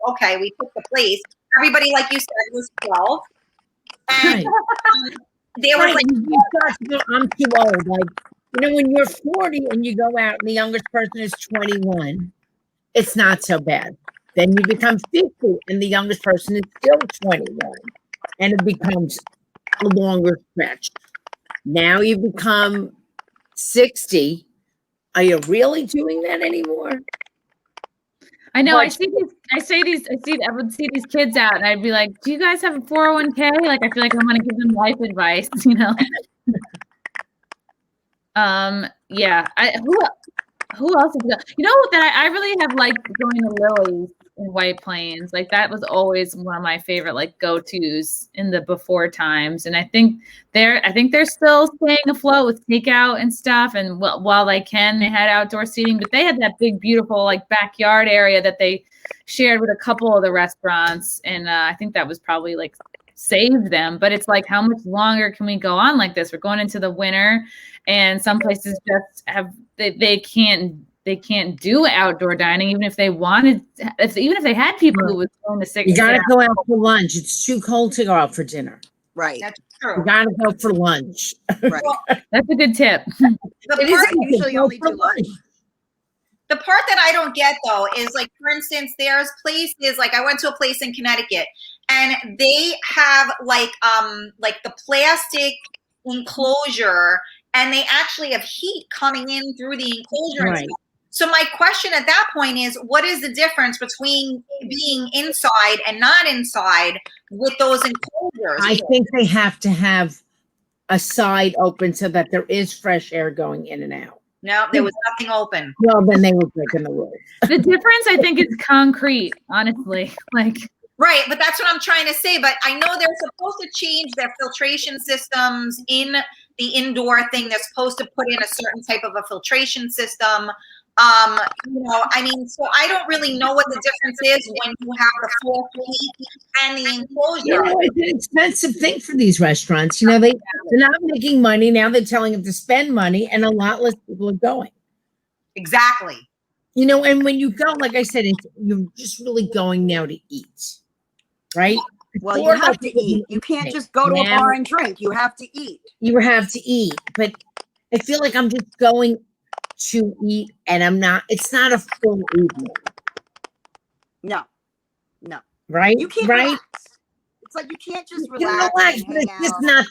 okay, we took the place. Everybody, like you said, was 12. And they were like, I'm too old. Like, when you're 40 and you go out and the youngest person is 21, it's not so bad. Then you become 50 and the youngest person is still 21. And it becomes a longer stretch. Now you become 60. Are you really doing that anymore? I know. I would see these kids out, and I'd be like, "Do you guys have a 401k?" Like, I feel like I'm gonna give them life advice, Yeah. Who else is that? That I really have liked going to Lily's in White Plains. Like that was always one of my favorite like go-tos in the before times. And I think they're still staying afloat with takeout and stuff. And while they had outdoor seating, but they had that big, beautiful like backyard area that they shared with a couple of the restaurants. And I think that was probably like saved them. But it's like, how much longer can we go on like this? We're going into the winter, and some places just have they can't do outdoor dining, even if they wanted, even if they had people who was going to sit. You got to go out for lunch. It's too cold to go out for dinner. Right. That's true. You got to go for lunch. Right. That's a good tip. The part that I don't get though is like, for instance, there's places like I went to a place in Connecticut, and they have like the plastic enclosure, and they actually have heat coming in through the enclosure. Right. And stuff. So my question at that point is, what is the difference between being inside and not inside with those enclosures? I think they have to have a side open so that there is fresh air going in and out. No, there was nothing open. Well, then they were breaking the rules. The difference, I think, is concrete, honestly. Right, but that's what I'm trying to say. But I know they're supposed to change their filtration systems in the indoor thing. They're supposed to put in a certain type of a filtration system. I mean, so I don't really know what the difference is when you have the 4 feet and the enclosure. It's an expensive thing for these restaurants. They're not making money. Now they're telling them to spend money, and a lot less people are going. Exactly. And when you go, like I said, you're just really going now to eat, right? Well, you have to eat. You can't just go to a bar and drink. You have to eat. You have to eat. But I feel like I'm just going to eat, and it's not a full evening. No. Right? You can't right? relax. It's like you can't just relax. You relax, but it's just not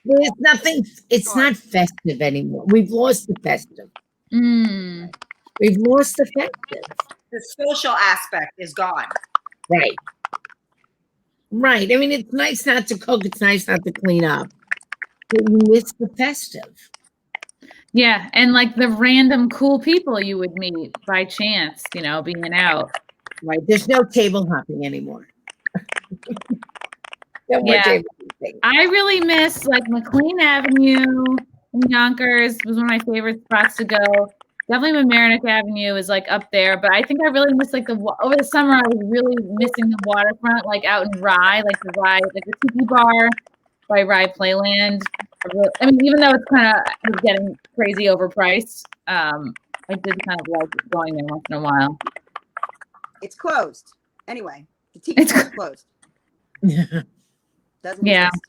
there's nothing, it's not festive anymore. We've lost the festive. Mm. We've lost the festive. the social aspect is gone. Right. Right. I mean, it's nice not to cook. It's nice not to clean up. But you miss the festive. Yeah, and like the random cool people you would meet by chance, you know, being out. Right. There's no table hopping anymore. No more Yeah. table hopping. I really miss like McLean Avenue in Yonkers was one of my favorite spots to go. Definitely Mamaroneck Avenue is like up there, but I think I really miss like over the summer I was really missing the waterfront, like out in Rye, like the Tiki Bar by Rye Playland. I mean, even though it's kind of getting crazy overpriced, I did kind of like going there once in a while. It's closed. Anyway, the Tiki Bar is closed. Doesn't exist.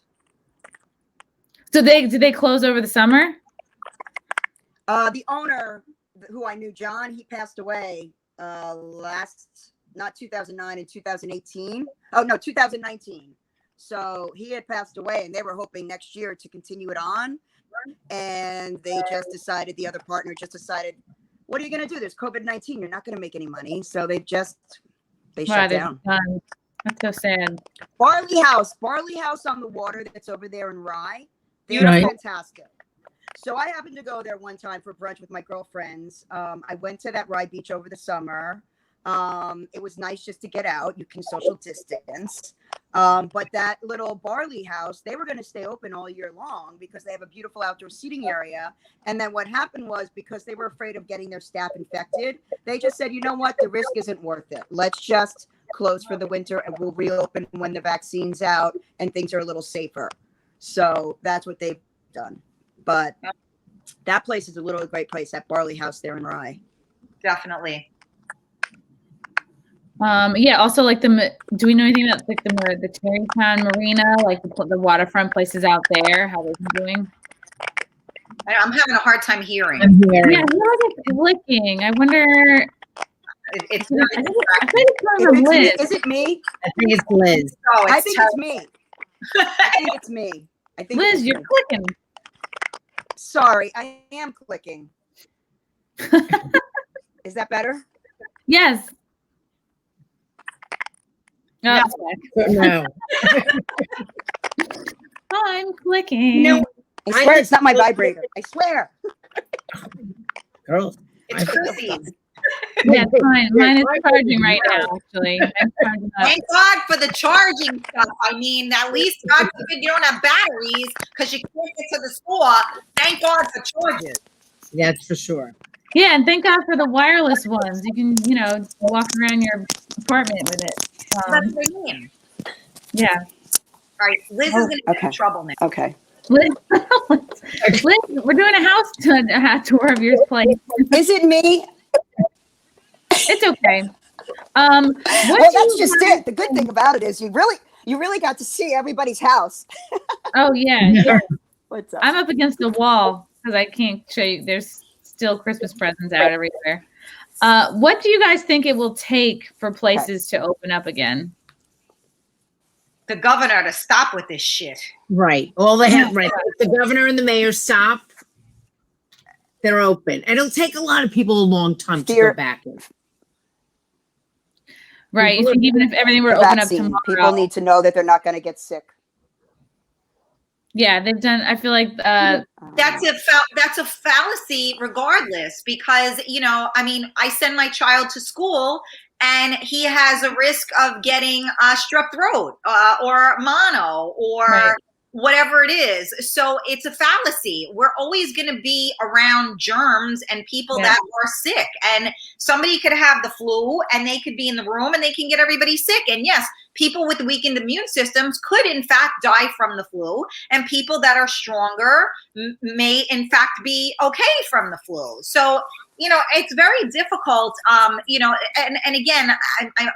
So did they close over the summer? The owner, who I knew, John, he passed away not 2009 and 2018. Oh no, 2019. So he had passed away, and they were hoping next year to continue it on. And they just decided, the other partner just decided, what are you going to do? There's COVID-19. You're not going to make any money. So they shut down. That's so sad. Barley House on the water that's over there in Rye. They're fantastic. So I happened to go there one time for brunch with my girlfriends. I went to that Rye Beach over the summer. It was nice just to get out. You can social distance. But that little Barley House, they were going to stay open all year long because they have a beautiful outdoor seating area. And then what happened was, because they were afraid of getting their staff infected, they just said, you know what, the risk isn't worth it. Let's just close for the winter and we'll reopen when the vaccine's out and things are a little safer. So that's what they've done. But that place is a great place, that Barley House there in Rye. Definitely. Yeah. Also, like do we know anything about like the Tarrytown Marina, like the waterfront places out there? How they're doing? I'm having a hard time hearing. Yeah, I feel like it's clicking. I wonder. I think it's Liz. Is it me? I think it's Liz. Oh, I think it's me. I think Liz, you're clicking. Sorry, I am clicking. Is that better? Yes. No. I'm clicking. You know, I swear it's not my vibrator. I swear. Girls, it's Chrissie's. Yeah, it's fine. Mine is charging right now, actually. Thank God for the charging stuff. I mean, at least, God forbid, you don't have batteries because you can't get to the store. Thank God for chargers. That's for sure. Yeah, and thank God for the wireless ones. You can, walk around your apartment with it. That's what I mean. Yeah. All right, Liz is going to get in trouble now. Okay. Liz, we're doing a house tour of your place. Is it me? It's okay. Well, that's just it. The good thing about it is you really got to see everybody's house. Oh yeah. What's up? I'm up against the wall because I can't show you. There's still Christmas presents out everywhere. What do you guys think it will take for places to open up again? The governor to stop with this shit. Right. All they have, right. If the governor and the mayor stop, they're open. It'll take a lot of people a long time to go back in. Right. You think even if everything were open up tomorrow, people need to know that they're not going to get sick. Yeah, they've done. I feel like that's a fallacy, regardless, because I send my child to school, and he has a risk of getting strep throat or mono or whatever it is. So it's a fallacy. We're always going to be around germs and people that are sick. And somebody could have the flu and they could be in the room and they can get everybody sick. And yes, people with weakened immune systems could in fact die from the flu. And people that are stronger may in fact be okay from the flu. So, it's very difficult, and again,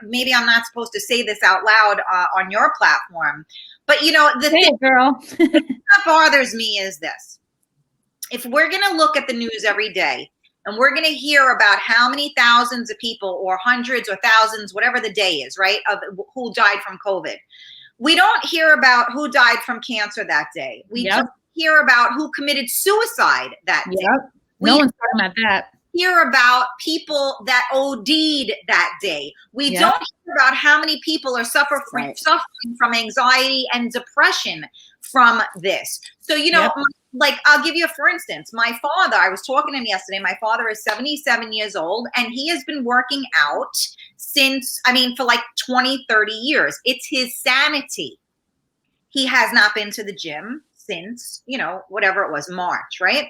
maybe I'm not supposed to say this out loud on your platform, but the thing that bothers me is this. If we're going to look at the news every day and we're going to hear about how many thousands of people or hundreds or thousands, whatever the day is, right, of who died from COVID, we don't hear about who died from cancer that day. We just hear about who committed suicide that day. No one's talking about that. hear about people that OD'd that day. We don't hear about how many people are suffering from anxiety and depression from this. So, you know, like I'll give you for instance, my father, I was talking to him yesterday. My father is 77 years old and he has been working out since, I mean, for like 20, 30 years. It's his sanity. He has not been to the gym since, you know, whatever it was, March, right?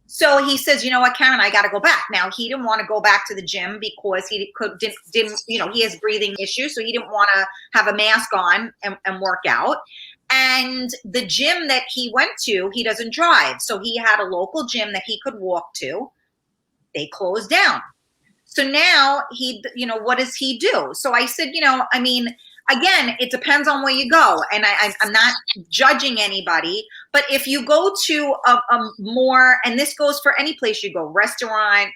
So he says, you know what, Karen, I got to go back. Now, he didn't want to go back to the gym because he didn't, you know, he has breathing issues. So he didn't want to have a mask on and work out. And the gym that he went to, he doesn't drive. So he had a local gym that he could walk to. They closed down. So now he, you know, what does he do? So I said, you know, I mean, again, it depends on where you go. And I'm not judging anybody, but if you go to a more, and this goes for any place you go, restaurant,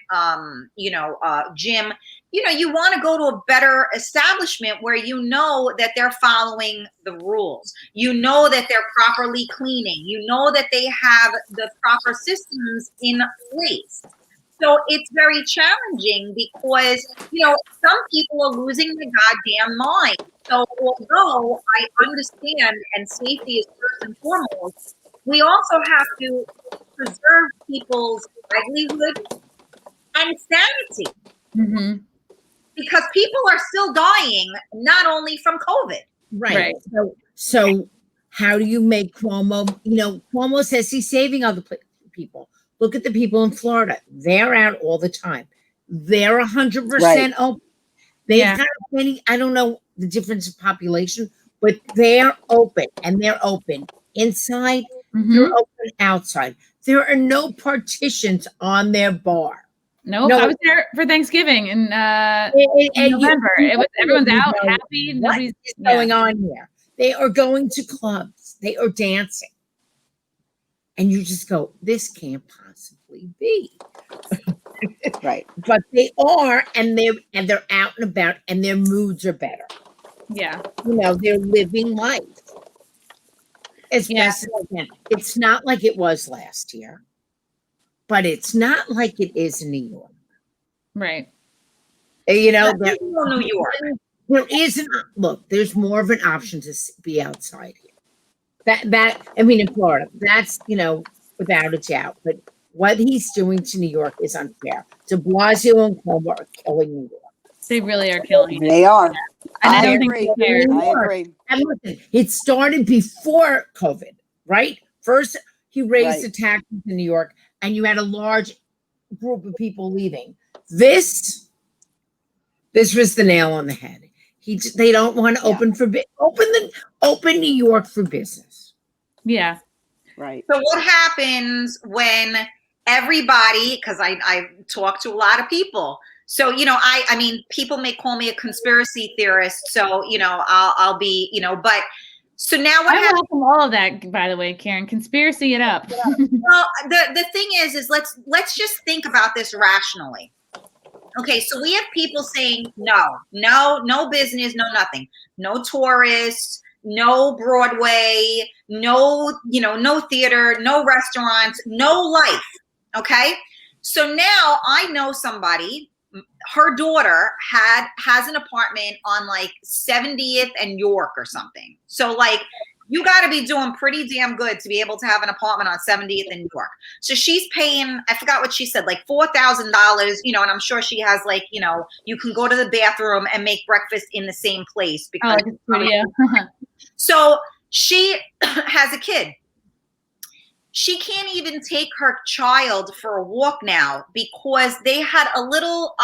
you know, gym, you know, you want to go to a better establishment where you know that they're following the rules. You know that they're properly cleaning. You know that they have the proper systems in place. So it's very challenging because, you know, some people are losing their goddamn mind. So although I understand and safety is first and foremost, we also have to preserve people's livelihood and sanity. Mm-hmm. Because people are still dying, not only from COVID. Right. So how do you make Cuomo, you know, Cuomo says he's saving other people. Look at the people in Florida. They're out all the time. They're 100% open. They've got many, I don't know the difference in population, but they're open and they're open inside. Mm-hmm. They're open outside. There are no partitions on their bar. Nope, I was there for Thanksgiving in November. It was everyone's out, happy. Nobody's going on here. They are going to clubs. They are dancing, and you just go, "This can't possibly be." Right, but they are, and they're out and about, and their moods are better. Yeah, you know, they're living life as best as they can. It's not like it was last year. But it's not like it is in New York. Right. You know, New York. There isn't, look, there's more of an option to be outside here. I mean, in Florida, that's, you know, without a doubt. But what he's doing to New York is unfair. De Blasio and Cuomo are killing New York. They really are killing it. They are. And I don't think they care. I agree. And listen, it started before COVID, right? First, he raised the taxes in New York. And you had a large group of people leaving. This was the nail on the head. They don't want to open New York for business. Yeah. Right. So what happens when everybody, because I talk to a lot of people. So, you know, I mean, people may call me a conspiracy theorist. So, you know, I'll be, you know, but so now what happens? Welcome all of that, by the way, Karen. Conspiracy it up. Well, the thing is let's just think about this rationally. Okay, so we have people saying no business, no nothing, no tourists, no Broadway, no theater, no restaurants, no life. Okay, so now I know somebody. Her daughter has an apartment on like 70th and York or something. So like you got to be doing pretty damn good to be able to have an apartment on 70th and York. So she's paying, I forgot what she said, like $4,000, you know, and I'm sure she has like, you know, you can go to the bathroom and make breakfast in the same place because so she has a kid. She can't even take her child for a walk now because they had a little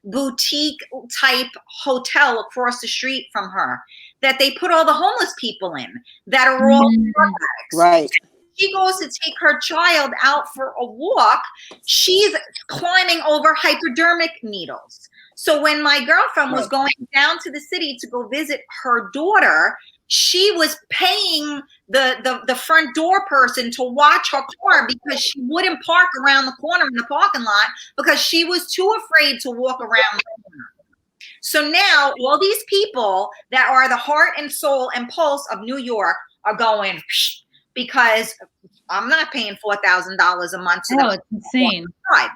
boutique type hotel across the street from her that they put all the homeless people in that are all drug addicts. Right. She goes to take her child out for a walk. She's climbing over hypodermic needles. So when my girlfriend was going down to the city to go visit her daughter, she was paying the front door person to watch her car because she wouldn't park around the corner in the parking lot because she was too afraid to walk around the corner. So now all these people that are the heart and soul and pulse of New York are going because I'm not paying $4,000 a month to it's insane.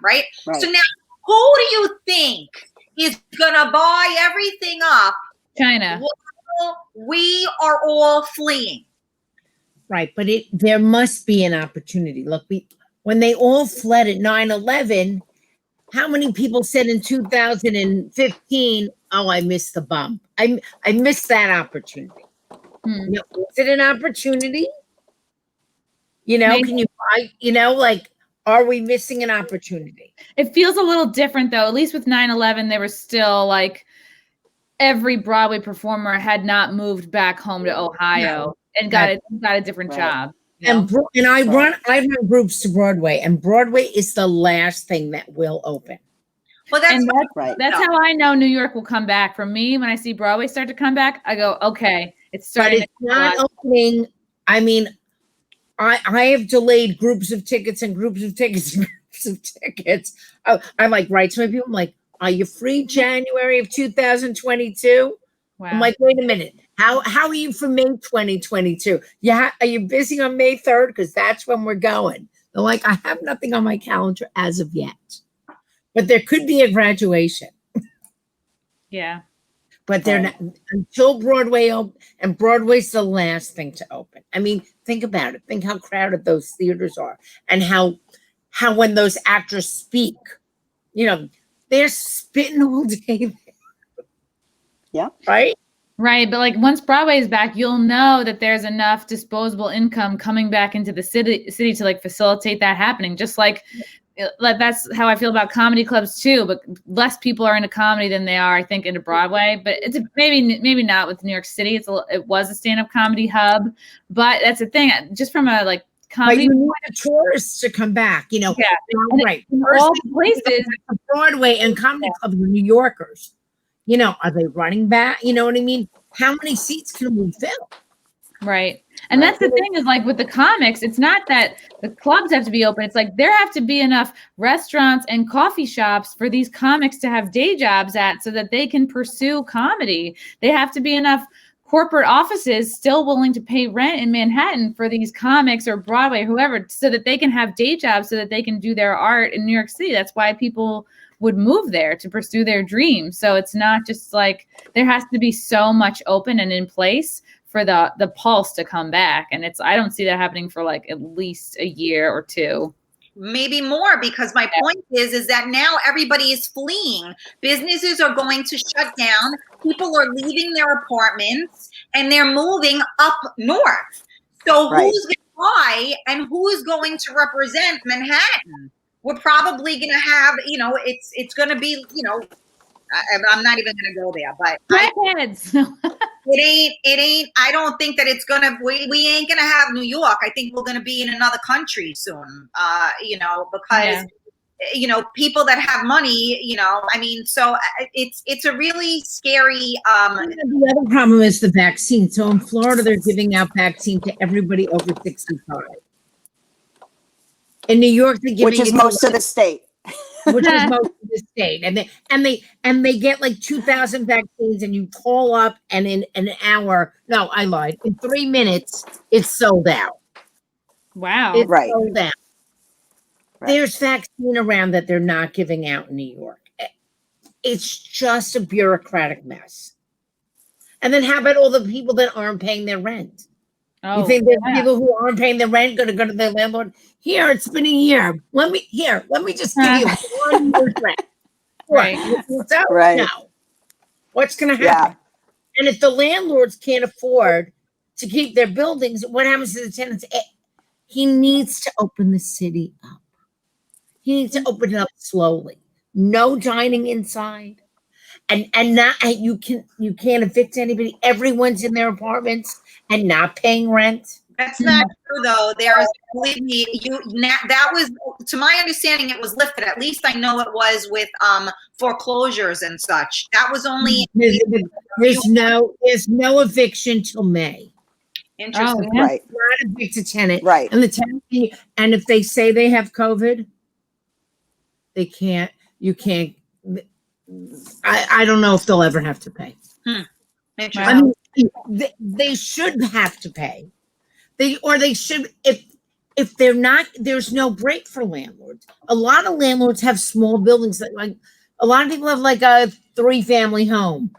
Right? So now Who do you think is gonna buy everything up? China. While we are all fleeing. Right, but there must be an opportunity. Look, when they all fled at 9/11, how many people said in 2015, "Oh, I missed the bump. I missed that opportunity." You know, is it an opportunity? You know, can you buy? You know, like, are we missing an opportunity? It feels a little different though. At least with 9/11, there was still like every Broadway performer had not moved back home to Ohio and got a different job. You know? And I run groups to Broadway, and Broadway is the last thing that will open. Well, that's how I know New York will come back. For me, when I see Broadway start to come back, I go, okay, it's starting. But it's not opening. I mean, I have delayed groups of tickets and groups of tickets and groups of tickets. I like write to my people. I'm like, are you free January of 2022? Wow. I'm like, wait a minute. How are you for May 2022? Yeah, are you busy on May 3rd? Because that's when we're going. They're like, I have nothing on my calendar as of yet. But there could be a graduation. Yeah. But they're not until Broadway open, and Broadway's the last thing to open. I mean, think about it. Think how crowded those theaters are, and how when those actors speak, you know, they're spitting all day. Yeah. Right. Right. But like once Broadway is back, you'll know that there's enough disposable income coming back into the city to like facilitate that happening. Just like that's how I feel about comedy clubs too. But less people are into comedy than they are, I think, into Broadway. But it's maybe not with New York City. It was a stand-up comedy hub, but that's the thing. Just from a like comedy, but you need tourists to come back. You know, right? All the places, Broadway and comedy clubs are New Yorkers. You know, are they running back? You know what I mean? How many seats can we fill? Right. And that's the thing is like with the comics, it's not that the clubs have to be open. It's like there have to be enough restaurants and coffee shops for these comics to have day jobs at so that they can pursue comedy. They have to be enough corporate offices still willing to pay rent in Manhattan for these comics or Broadway, whoever, so that they can have day jobs so that they can do their art in New York City. That's why people would move there to pursue their dreams. So it's not just like there has to be so much open and in place for the pulse to come back. And I don't see that happening for like at least a year or two. Maybe more, because my point is that now everybody is fleeing. Businesses are going to shut down. People are leaving their apartments and they're moving up north. So who's going to buy and who's going to represent Manhattan? We're probably going to have, you know, it's going to be, you know, I'm not even going to go there, but it ain't, I don't think that it's going to, we ain't going to have New York. I think we're going to be in another country soon, you know, because, you know, people that have money, you know, I mean, so it's a really scary. The other problem is the vaccine. So in Florida, they're giving out vaccine to everybody over 65. In New York, they're giving which is most of the state. Which is most of the state, and they get like 2,000 vaccines, and you call up, and in an hour, no, I lied. In 3 minutes, it's sold out. Wow, it's sold out. Right. There's vaccine around that they're not giving out in New York. It's just a bureaucratic mess. And then how about all the people that aren't paying their rent? You think there's people who aren't paying the rent going to go to their landlord? Here, it's been a year. Let me just give you 1 year's rent. Right. Right. No. What's going to happen? Yeah. And if the landlords can't afford to keep their buildings, what happens to the tenants? He needs to open the city up. He needs to open it up slowly. No dining inside. And not you can't evict anybody. Everyone's in their apartments and not paying rent. That's not true, though. There's, believe me, that was, to my understanding, it was lifted. At least I know it was with foreclosures and such. That was only there's no eviction till May. Interesting. Right. Not evict a tenant. Right. And the tenant, and if they say they have COVID, they can't. You can't. I don't know if they'll ever have to pay. Interesting. I mean, they should have to pay. They should, if they're not, there's no break for landlords. A lot of landlords have small buildings that, like, a lot of people have like a 3-family home.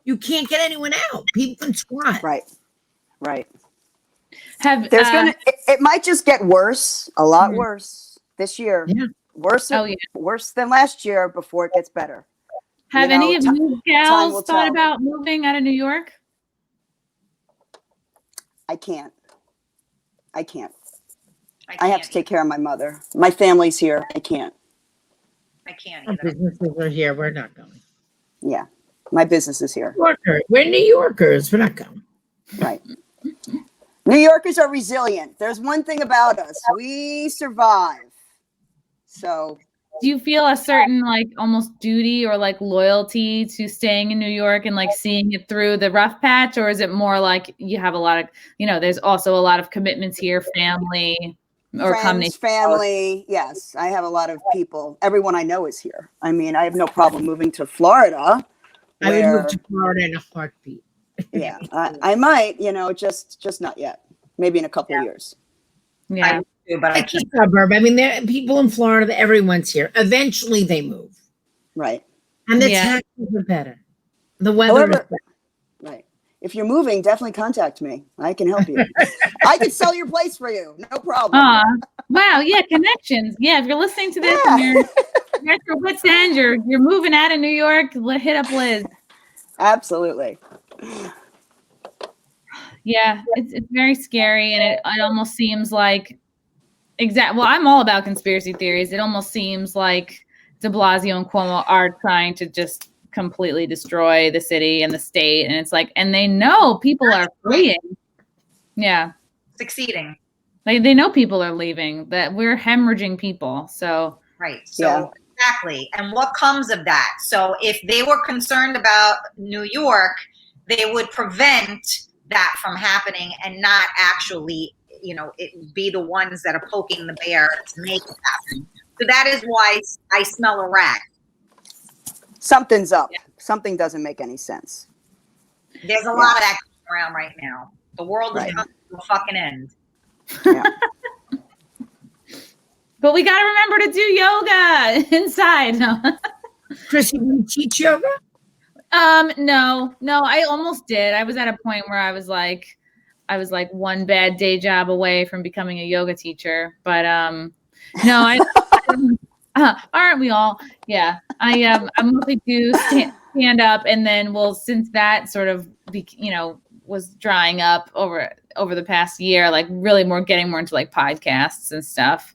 You can't get anyone out. People can squat. Right. Right. There's It might just get worse, a lot worse this year. Yeah. Worse than last year before it gets better. Have any of you gals thought about moving out of New York? I can't. I have to take care of my mother. My family's here. I can't. I can't Our either. businesses are here. We're not going. Yeah. My business is here. We're New Yorkers. We're not going. Right. New Yorkers are resilient. There's one thing about us. We survive. So Do you feel a certain like almost duty or like loyalty to staying in New York and like seeing it through the rough patch? Or is it more like you have a lot of, there's also a lot of commitments here, family or friends, family. Yes. I have a lot of people. Everyone I know is here. I mean, I have no problem moving to Florida. I would move to Florida in a heartbeat. Yeah. I might, just not yet. Maybe in a couple of years. Yeah. But I It's a can't. suburb. I mean, there are people in Florida, everyone's here. Eventually they move. Right. And the Yeah. taxes are better. The weather is However, better. right. If you're moving, definitely contact me. I can help you. I can sell your place for you. No problem. Wow. Yeah. Connections. Yeah. If you're listening to this and you're at your wit's end, you're moving out of New York, hit up Liz. Absolutely. Yeah. It's very scary. And it almost seems like well, I'm all about conspiracy theories. It almost seems like de Blasio and Cuomo are trying to just completely destroy the city and the state. And it's like, and they know people are fleeing. Yeah. Succeeding. They know people are leaving, that we're hemorrhaging people. So, Right. So exactly. And what comes of that? So if they were concerned about New York, they would prevent that from happening and not actually, be the ones that are poking the bear to make it happen. So that is why I smell a rat. Something's up. Yeah. Something doesn't make any sense. There's a lot of that going around right now. The world is coming to a fucking end. Yeah. But we got to remember to do yoga inside. Chrissy, do you teach yoga? No, I almost did. I was at a point where I was like one bad day job away from becoming a yoga teacher. But no, aren't we all? Yeah, I mostly do stand up, and then since that sort of was drying up over the past year, like really getting more into like podcasts and stuff.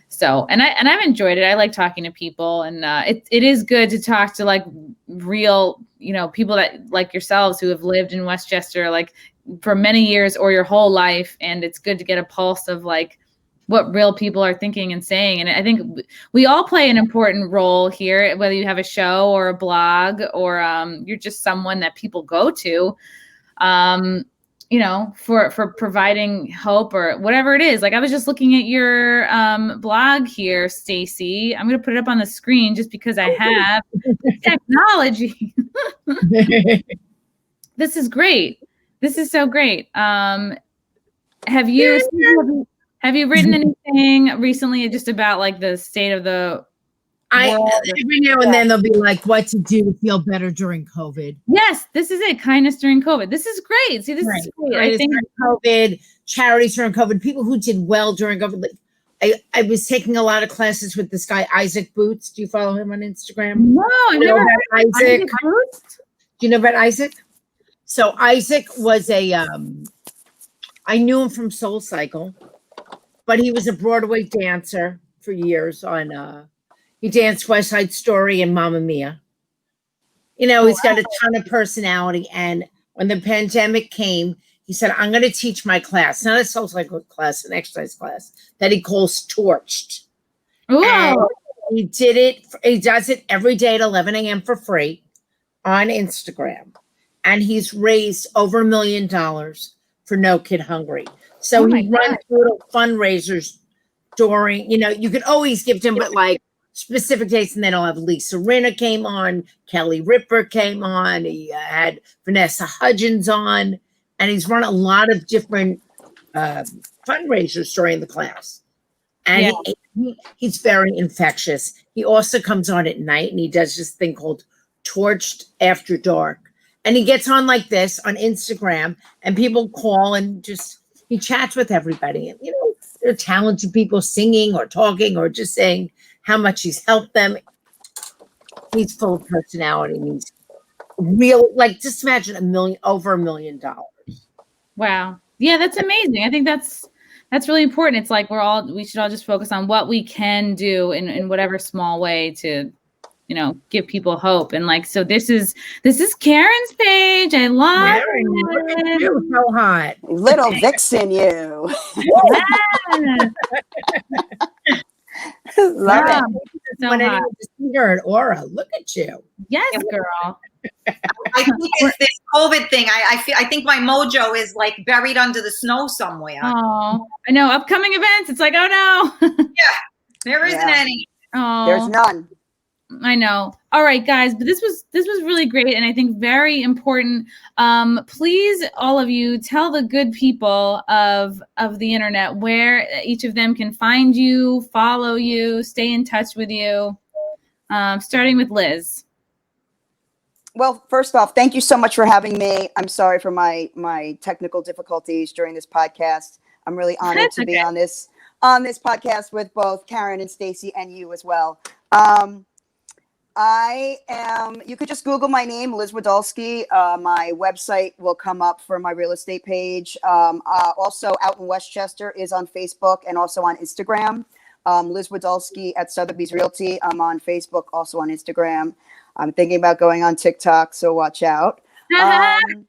So, and I've enjoyed it. I like talking to people, and it is good to talk to like real, people that like yourselves who have lived in Westchester like for many years or your whole life. And it's good to get a pulse of like what real people are thinking and saying. And I think we all play an important role here, whether you have a show or a blog or you're just someone that people go to. For providing hope or whatever it is. Like I was just looking at your blog here, Stacy. I'm going to put it up on the screen just because I have technology. This is great. This is so great. Have you written anything recently just about like the state of the every now and then they'll be like, what to do to feel better during COVID. Yes, this is it. Kindness during COVID. This is great. See, this is great. I think COVID, charities during COVID, people who did well during COVID. I was taking a lot of classes with this guy, Isaac Boots. Do you follow him on Instagram? No, I never heard of Isaac. Do you know about Isaac? So Isaac was I knew him from Soul Cycle, but he was a Broadway dancer for years he danced West Side Story and Mamma Mia. He's got a ton of personality. And when the pandemic came, he said, I'm going to teach my class, not a Soul Cycle class, an exercise class that he calls Torched. And he does it every day at 11 a.m. for free on Instagram. And he's raised over $1 million for No Kid Hungry. So he runs little fundraisers during, you could always give to him, but like, specific dates, and then I'll have Lisa Rinna came on, Kelly Ripa came on, he had Vanessa Hudgens on, and he's run a lot of different fundraisers during the class. And he's very infectious. He also comes on at night and he does this thing called Torched After Dark. And he gets on like this on Instagram and people call and he chats with everybody. And, they're talented people singing or talking or just saying how much he's helped them. He's full of personality. And he's real, just imagine over $1 million. Wow. Yeah, that's amazing. I think that's really important. It's like we should all just focus on what we can do in whatever small way to, give people hope. And so this is Karen's page. I love it. You're so hot. Little vixen, you. Love it. So when hot. anyone just see her at Aura, look at you. Yes, girl. I think it's this COVID thing. I think my mojo is buried under the snow somewhere. Oh, I know. Upcoming events. It's like, oh no. There isn't any. Oh, There's none. I know. All right, guys, but this was really great and I think very important. Please, all of you, tell the good people of the internet where each of them can find you, follow you, stay in touch with you. Starting with Liz. Well, first off, thank you so much for having me. I'm sorry for my technical difficulties during this podcast. I'm really honored to be on this podcast with both Karen and Stacy and you as well. You could just Google my name, Liz Widulski. My website will come up for my real estate page. Also out in Westchester is on Facebook and also on Instagram. Liz Widulski at Sotheby's Realty. I'm on Facebook, also on Instagram. I'm thinking about going on TikTok, so watch out. And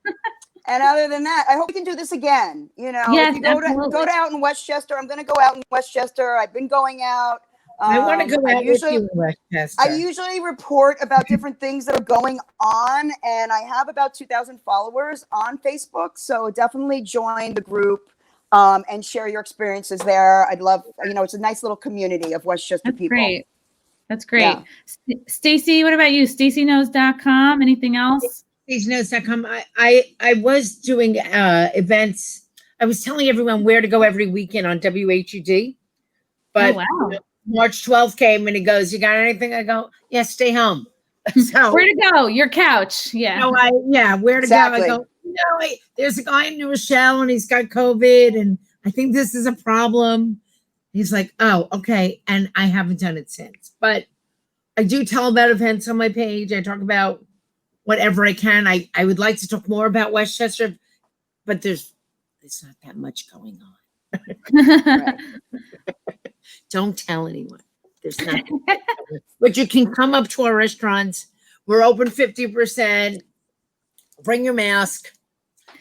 other than that, I hope we can do this again. Yes, if you go to out in Westchester, I'm going to go out in Westchester. I've been going out. I want to go out with you in Westchester. I usually report about different things that are going on, and I have about 2,000 followers on Facebook. So definitely join the group and share your experiences there. I'd love, it's a nice little community of Westchester people. Great. That's great. Yeah. Stacy, what about you? StacyKnows.com. Anything else? StacyKnows.com. I was doing events. I was telling everyone where to go every weekend on WHUD. But March 12th came and he goes, "You got anything?" I go, "Yeah, stay home." So where to go? Your couch. Yeah. Where to go? I go, there's a guy in New Rochelle and he's got COVID and I think this is a problem. He's like, "Oh, okay." And I haven't done it since. But I do tell about events on my page. I talk about whatever I can. I would like to talk more about Westchester, but there's not that much going on. Don't tell anyone. There's nothing. But you can come up to our restaurants. We're open 50%. Bring your mask.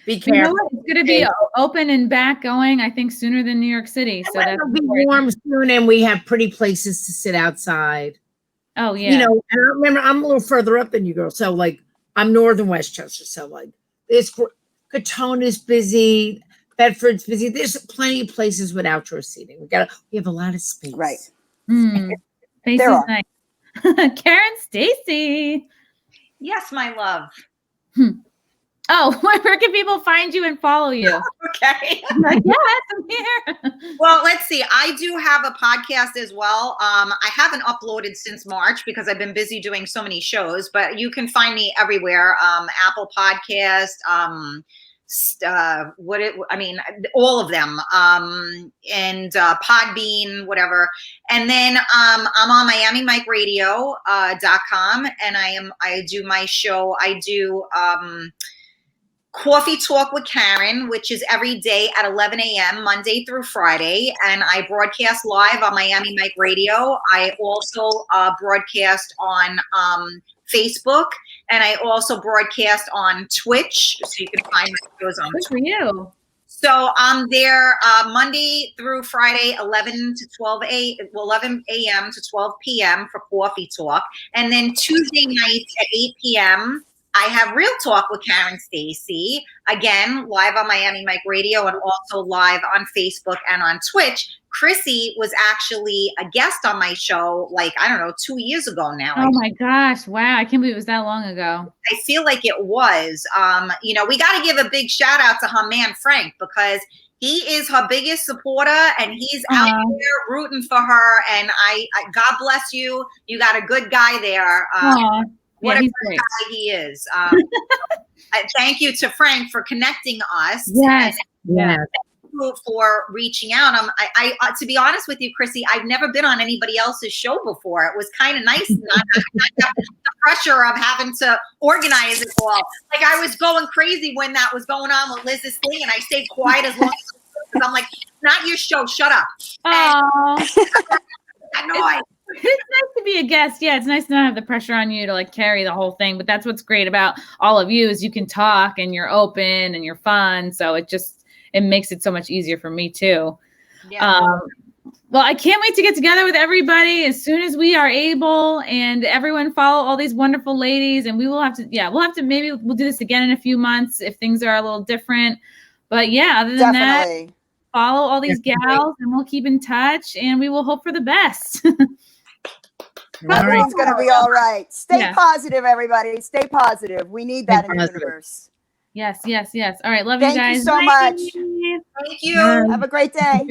Be careful. It's going to be open and back going, I think, sooner than New York City. So that'll be warm soon, and we have pretty places to sit outside. Oh, yeah. And I remember I'm a little further up than you girls. So, I'm northern Westchester. So, this Katona's busy. Bedford's busy. There's plenty of places with outdoor seating. We have a lot of space. Right. Space is nice. Karen, Stacy. Yes, my love. Oh, where can people find you and follow you? Okay. Yes, I'm here. Well, let's see. I do have a podcast as well. I haven't uploaded since March because I've been busy doing so many shows, but you can find me everywhere. Apple Podcast, all of them, and Podbean, whatever. And then I'm on MiamiMikeRadio.com, and I do my show. I do Coffee Talk with Karen, which is every day at 11 a.m. Monday through Friday, and I broadcast live on Miami Mike Radio. I also broadcast on Facebook, and I also broadcast on Twitch, so you can find my shows on Twitch. Good for you. So I'm there Monday through Friday, 11 a.m. to 12 p.m. for Coffee Talk, and then Tuesday nights at 8 p.m. I have Real Talk with Karen Stacy, again, live on Miami Mike Radio and also live on Facebook and on Twitch. Chrissie was actually a guest on my show, 2 years ago now. Oh my gosh. Wow. I can't believe it was that long ago. I feel like it was. We got to give a big shout out to her man, Frank, because he is her biggest supporter, and he's out there rooting for her. And I God bless you. You got a good guy there. What a great guy he is. Thank you to Frank for connecting us. Yes. Yeah. For reaching out. I to be honest with you, Chrissy, I've never been on anybody else's show before. It was kind of nice not the pressure of having to organize it all. Like I was going crazy when that was going on with Liz's thing, and I stayed quiet as long as because I'm like, not your show, shut up. It's Annoyed. nice to be a guest. Yeah, it's nice to not have the pressure on you to like carry the whole thing. But that's what's great about all of you is you can talk and you're open and you're fun. So it makes it so much easier for me too. Yeah. Well, I can't wait to get together with everybody as soon as we are able, and everyone follow all these wonderful ladies. And we'll have to maybe we'll do this again in a few months if things are a little different. But yeah, other than that, follow all these gals and we'll keep in touch and we will hope for the best. Everything's going to be all right. Stay positive, everybody. Stay positive. We need that in the universe. Yes. All right. Love you guys. Thank you so much. Thank you. Have a great day.